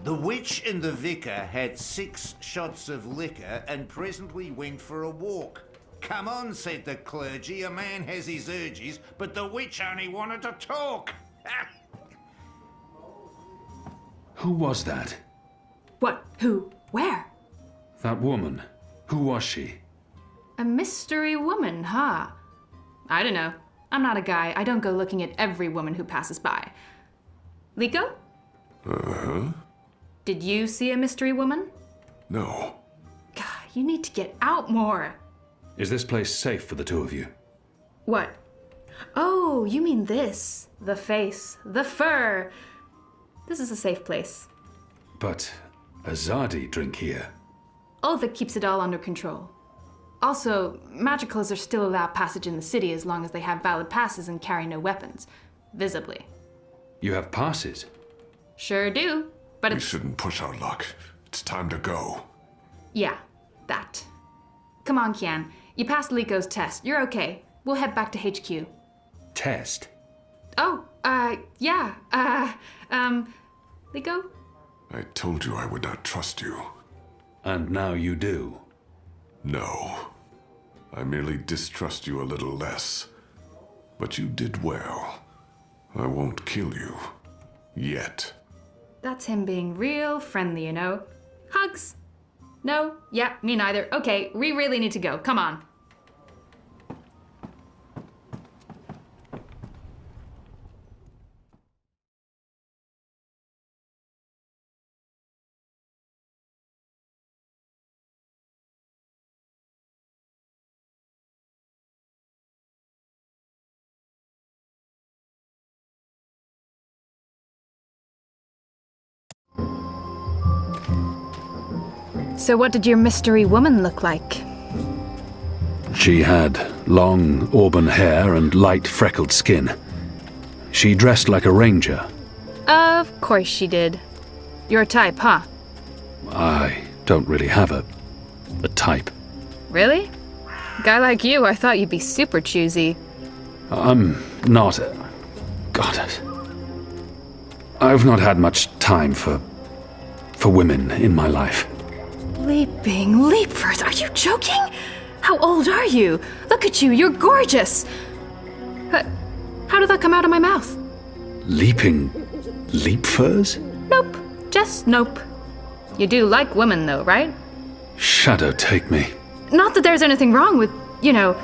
The witch and the vicar had 6 shots of liquor and presently went for a walk. Come on, said the clergy, a man has his urges, but the witch only wanted to talk. Who was that? What? Who? Where? That woman. Who was she? A mystery woman, huh? I don't know. I'm not a guy. I don't go looking at every woman who passes by. Liko? Uh-huh. Did you see a mystery woman? No. God, you need to get out more. Is this place safe for the two of you? What? Oh, you mean this. The face. The fur. This is a safe place. But Azadi drink here. Ulvik keeps it all under control. Also, magicals are still allowed passage in the city as long as they have valid passes and carry no weapons. Visibly. You have passes? Sure do, but We shouldn't push our luck. It's time to go. Yeah, that. Come on, Kian. You passed Liko's test. You're okay. We'll head back to HQ. Test? Oh, yeah. Liko? I told you I would not trust you. And now you do? No. I merely distrust you a little less. But you did well. I won't kill you. Yet. That's him being real friendly, you know. Hugs? No? Yeah, me neither. Okay, we really need to go. Come on. So what did your mystery woman look like? She had long auburn hair and light freckled skin. She dressed like a ranger. Of course she did. Your type, huh? I don't really have a type. Really? Guy like you, I thought you'd be super choosy. I'm not. God. I've not had much time for women in my life. Leaping leapers, are you joking? How old are you? Look at you, you're gorgeous. How did that come out of my mouth? Leaping leapfurs? Nope, just nope. You do like women though, right? Shadow take me. Not that there's anything wrong with, you know.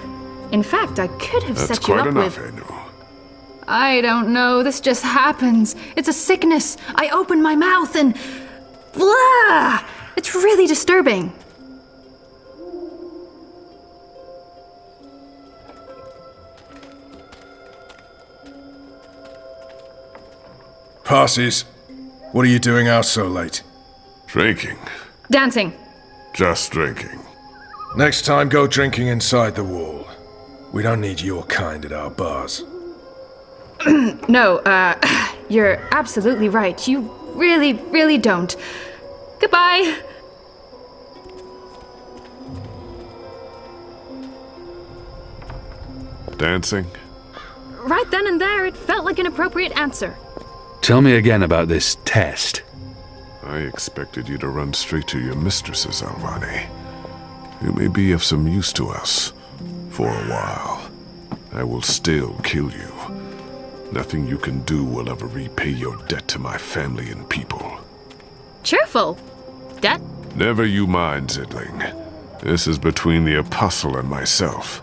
In fact, I could have That's set you quite up enough, with... Anu. I don't know, this just happens. It's a sickness. I open my mouth and... blah! It's really disturbing. Parsis, what are you doing out so late? Drinking. Dancing. Just drinking. Next time, go drinking inside the wall. We don't need your kind at our bars. No, you're absolutely right. You really, really don't. Goodbye. Dancing? Right then and there, it felt like an appropriate answer. Tell me again about this test. I expected you to run straight to your mistresses, Alvani. You may be of some use to us. For a while. I will still kill you. Nothing you can do will ever repay your debt to my family and people. Cheerful. Debt? Never you mind, Zidling. This is between the Apostle and myself.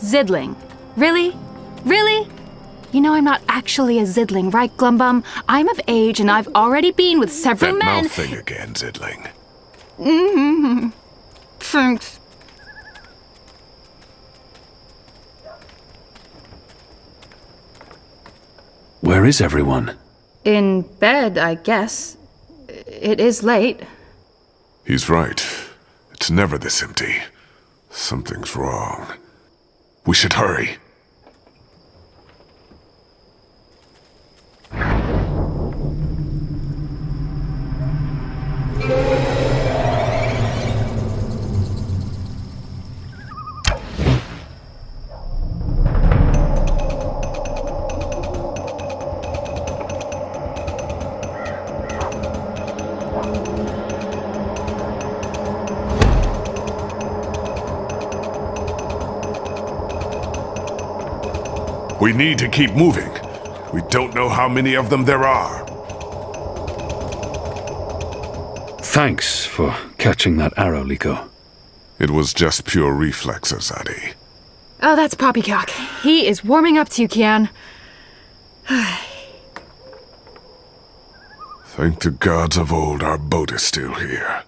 Zidling. Really? Really? You know I'm not actually a Zidling, right, Glumbum? I'm of age and I've already been with several that men— mouth thing again, Zidling. Mm-hmm. Thanks. Where is everyone? In bed, I guess. It is late. He's right. It's never this empty. Something's wrong. We should hurry. We need to keep moving. We don't know how many of them there are. Thanks for catching that arrow, Liko. It was just pure reflex, Azadi. Oh, that's Poppycock. He is warming up to you, Kian. Thank the gods of old our boat is still here.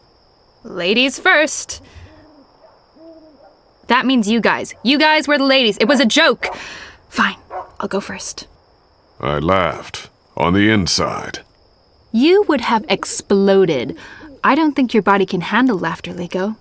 Ladies first. That means you guys. You guys were the ladies. It was a joke. Fine, I'll go first. I laughed. On the inside. You would have exploded. I don't think your body can handle laughter, Liko.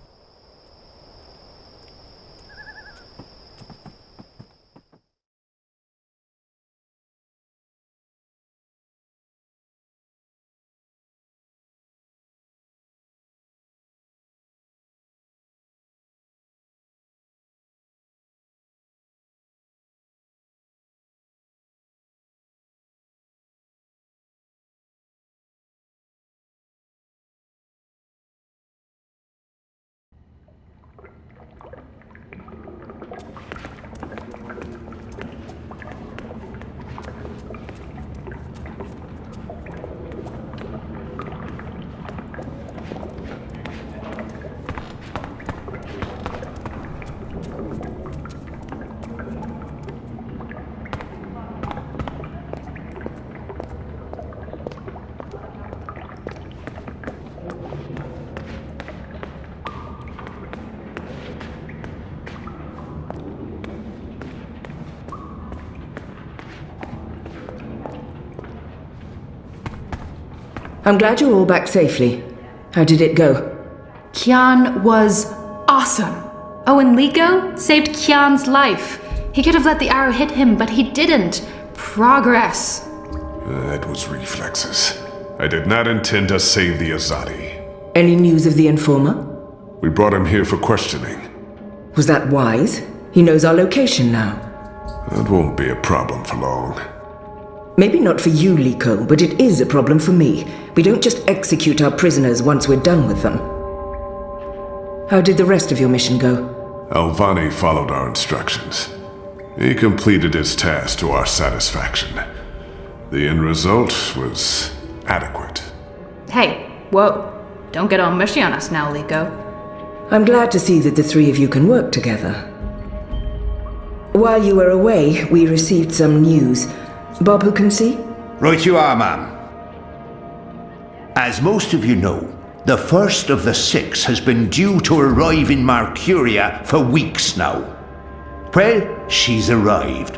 I'm glad you're all back safely. How did it go? Kian was awesome. Oh, and Liko saved Kian's life. He could have let the arrow hit him, but he didn't. Progress. That was reflexes. I did not intend to save the Azadi. Any news of the informer? We brought him here for questioning. Was that wise? He knows our location now. That won't be a problem for long. Maybe not for you, Liko, but it is a problem for me. We don't just execute our prisoners once we're done with them. How did the rest of your mission go? Alvani followed our instructions. He completed his task to our satisfaction. The end result was adequate. Hey, whoa. Don't get all mushy on us now, Liko. I'm glad to see that the three of you can work together. While you were away, we received some news. Bob, who can see? Right you are, ma'am. As most of you know, the first of the 6 has been due to arrive in Mercuria for weeks now. Well, she's arrived.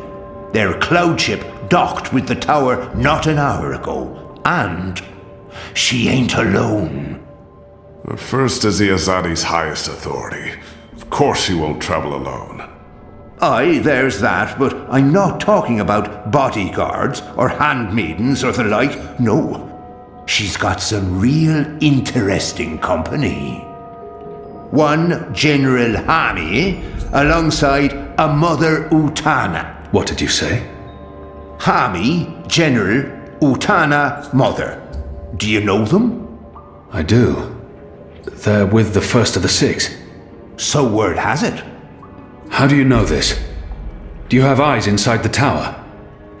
Their cloud ship docked with the tower not an hour ago. And she ain't alone. The first is the Azadi's highest authority. Of Of course you won't travel alone. Aye, there's that, but I'm not talking about bodyguards or handmaidens or the like. No. She's got some real interesting company. One General Hami alongside a Mother Utana. What did you say? Hami, General, Utana, Mother. Do you know them? I do. They're with the first of the six. So word has it. How do you know this? Do you have eyes inside the tower?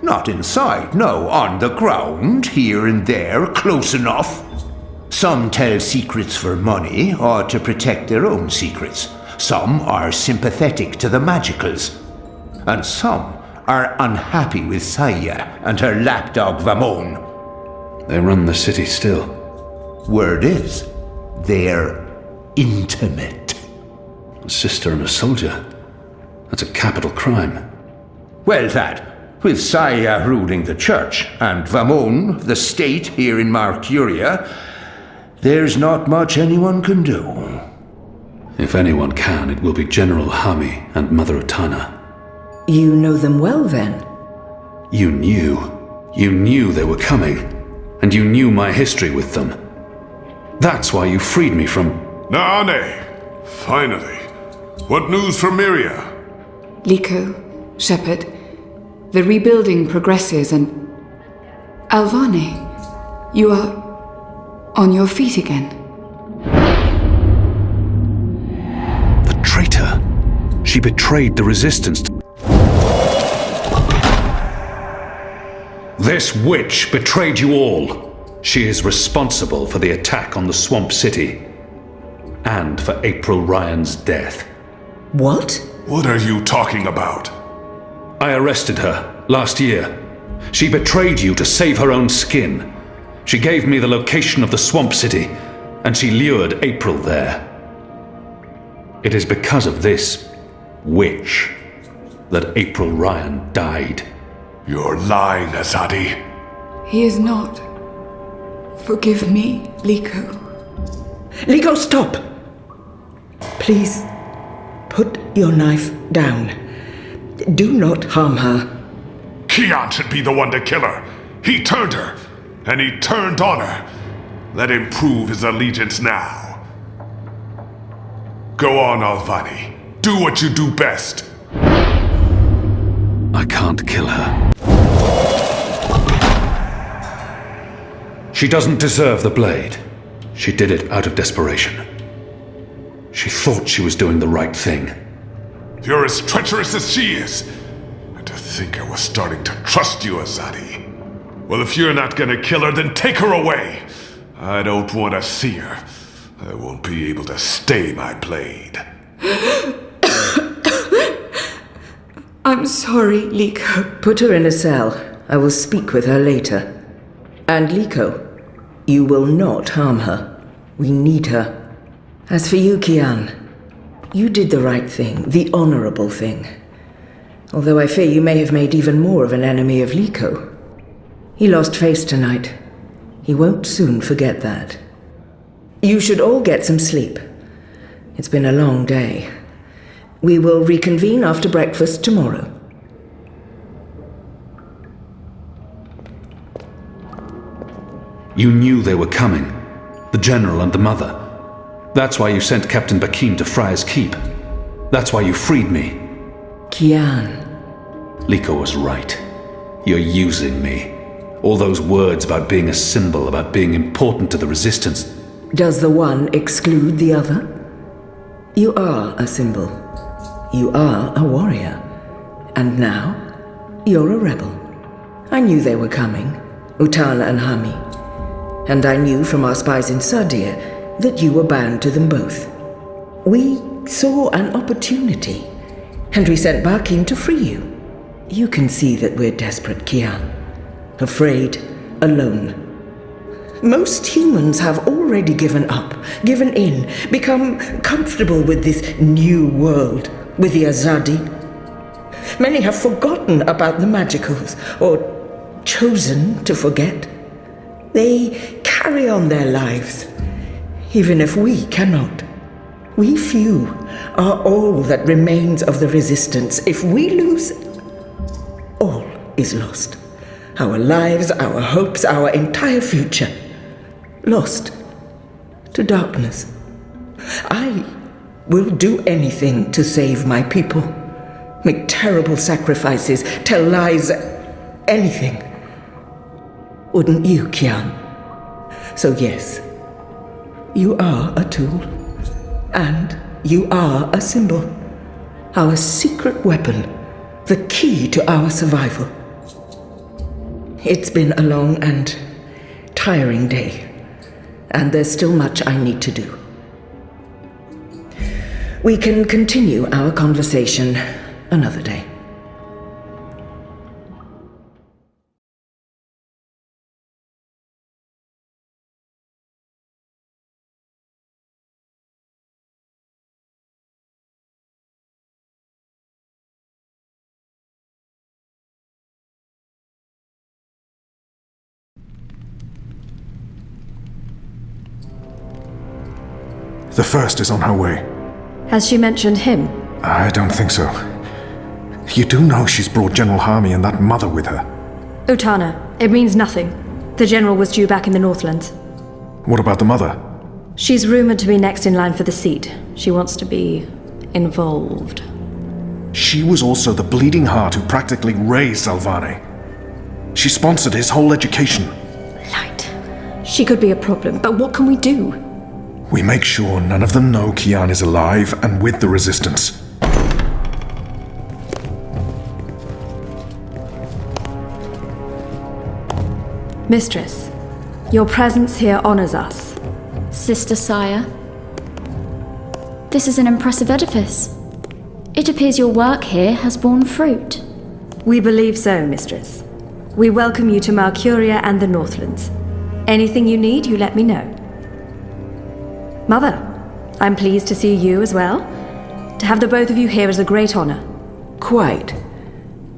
Not inside, no. On the ground, here and there, close enough. Some tell secrets for money or to protect their own secrets. Some are sympathetic to the magicals. And some are unhappy with Saya and her lapdog Vamon. They run the city still. Word is, they're intimate. A sister and a soldier. That's a capital crime. Well, that, with Saya ruling the church and Vamon, the state here in Marcuria, there's not much anyone can do. If anyone can, it will be General Hami and Mother Utana. You know them well, then? You knew. You knew they were coming. And you knew my history with them. That's why you freed me from... Naane! Finally. What news from Myria? Liko, Shepherd, the rebuilding progresses and... Alvane, you are on your feet again. The traitor. She betrayed the resistance. This witch betrayed you all. She is responsible for the attack on the Swamp City. And for April Ryan's death. What? What are you talking about? I arrested her last year. She betrayed you to save her own skin. She gave me the location of the Swamp City, and she lured April there. It is because of this witch that April Ryan died. You're lying, Azadi. He is not. Forgive me, Liko. Liko, stop! Please, put your knife down. Do not harm her. Kian should be the one to kill her. He turned her, and he turned on her. Let him prove his allegiance now. Go on, Alvani. Do what you do best. I can't kill her. She doesn't deserve the blade. She did it out of desperation. She thought she was doing the right thing. You're as treacherous as she is. And to think I was starting to trust you, Azadi. Well, if you're not gonna kill her, then take her away. I don't want to see her. I won't be able to stay my blade. I'm sorry, Liko. Put her in a cell. I will speak with her later. And Liko, you will not harm her. We need her. As for you, Kian, you did the right thing, the honorable thing. Although I fear you may have made even more of an enemy of Liko. He lost face tonight. He won't soon forget that. You should all get some sleep. It's been a long day. We will reconvene after breakfast tomorrow. You knew they were coming. The General and the Mother. That's why you sent Captain Bakim to Friar's Keep. That's why you freed me. Kian. Liko was right. You're using me. All those words about being a symbol, about being important to the Resistance. Does the one exclude the other? You are a symbol. You are a warrior. And now, you're a rebel. I knew they were coming, Utana and Hami. And I knew from our spies in Sardia that you were bound to them both. We saw an opportunity, and we sent Bakim to free you. You can see that we're desperate, Kian. Afraid, alone. Most humans have already given up, given in, become comfortable with this new world, with the Azadi. Many have forgotten about the magicals, or chosen to forget. They carry on their lives, even if we cannot. We few are all that remains of the resistance. If we lose, all is lost. Our lives, our hopes, our entire future. Lost to darkness. I will do anything to save my people. Make terrible sacrifices, tell lies, anything. Wouldn't you, Kian? So yes, you are a tool. And you are a symbol. Our secret weapon. The key to our survival. It's been a long and tiring day. And there's still much I need to do. We can continue our conversation another day. The first is on her way. Has she mentioned him? I don't think so. You do know she's brought General Harmy and that mother with her. Utana, it means nothing. The general was due back in the Northlands. What about the mother? She's rumored to be next in line for the seat. She wants to be involved. She was also the bleeding heart who practically raised Alvane. She sponsored his whole education. Light. She could be a problem, but what can we do? We make sure none of them know Kian is alive and with the Resistance. Mistress, your presence here honors us. Sister Sire, this is an impressive edifice. It appears your work here has borne fruit. We believe so, Mistress. We welcome you to Malcuria and the Northlands. Anything you need, you let me know. Mother, I'm pleased to see you as well. To have the both of you here is a great honor. Quite.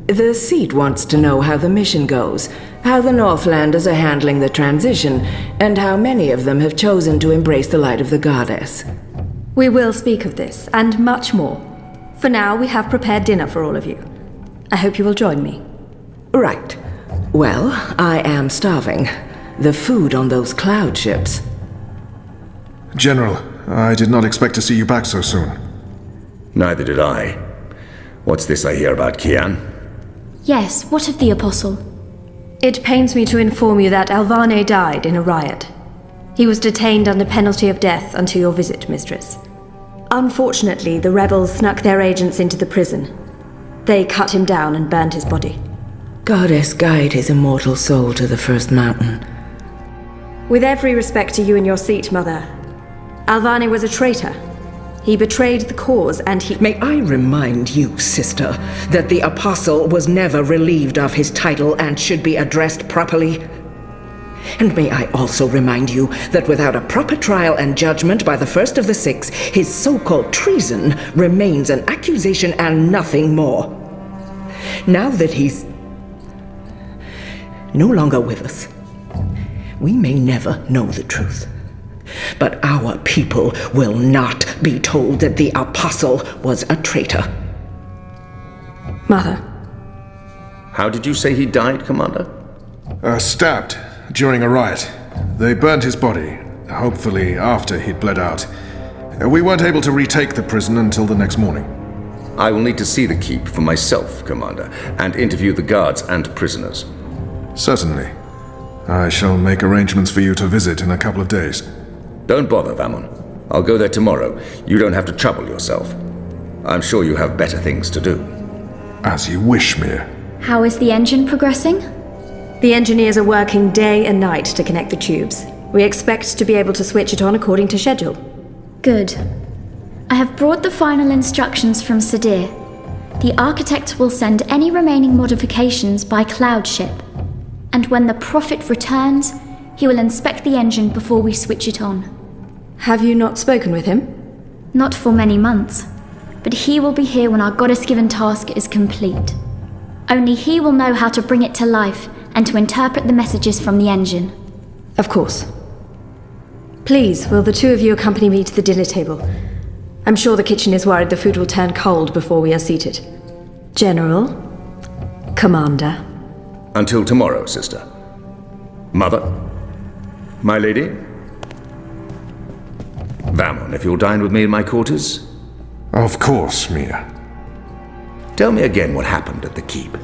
The seat wants to know how the mission goes, how the Northlanders are handling the transition, and how many of them have chosen to embrace the light of the goddess. We will speak of this, and much more. For now, we have prepared dinner for all of you. I hope you will join me. Right. Well, I am starving. The food on those cloud ships. General, I did not expect to see you back so soon. Neither did I. What's this I hear about Kian? Yes, what of the Apostle? It pains me to inform you that Alvane died in a riot. He was detained under penalty of death until your visit, Mistress. Unfortunately, the rebels snuck their agents into the prison. They cut him down and burned his body. Goddess, guide his immortal soul to the first mountain. With every respect to you and your seat, Mother, Alvane was a traitor. He betrayed the cause and he— May I remind you, sister, that the Apostle was never relieved of his title and should be addressed properly? And may I also remind you that without a proper trial and judgment by the first of the six, his so-called treason remains an accusation and nothing more. Now that he's no longer with us, we may never know the truth. But our people will not be told that the Apostle was a traitor. Mother. How did you say he died, Commander? Stabbed during a riot. They burned his body, hopefully after he'd bled out. We weren't able to retake the prison until the next morning. I will need to see the keep for myself, Commander, and interview the guards and prisoners. Certainly. I shall make arrangements for you to visit in a couple of days. Don't bother, Vamon. I'll go there tomorrow. You don't have to trouble yourself. I'm sure you have better things to do. As you wish, Mir. How is the engine progressing? The engineers are working day and night to connect the tubes. We expect to be able to switch it on according to schedule. Good. I have brought the final instructions from Sadir. The architect will send any remaining modifications by cloud ship. And when the Prophet returns, he will inspect the engine before we switch it on. Have you not spoken with him? Not for many months, but he will be here when our goddess-given task is complete. Only he will know how to bring it to life and to interpret the messages from the engine. Of course. Please, will the two of you accompany me to the dinner table? I'm sure the kitchen is worried the food will turn cold before we are seated. General, Commander. Until tomorrow, sister. Mother, my lady. Vamon, if you'll dine with me in my quarters. Of course, Mia. Tell me again what happened at the keep.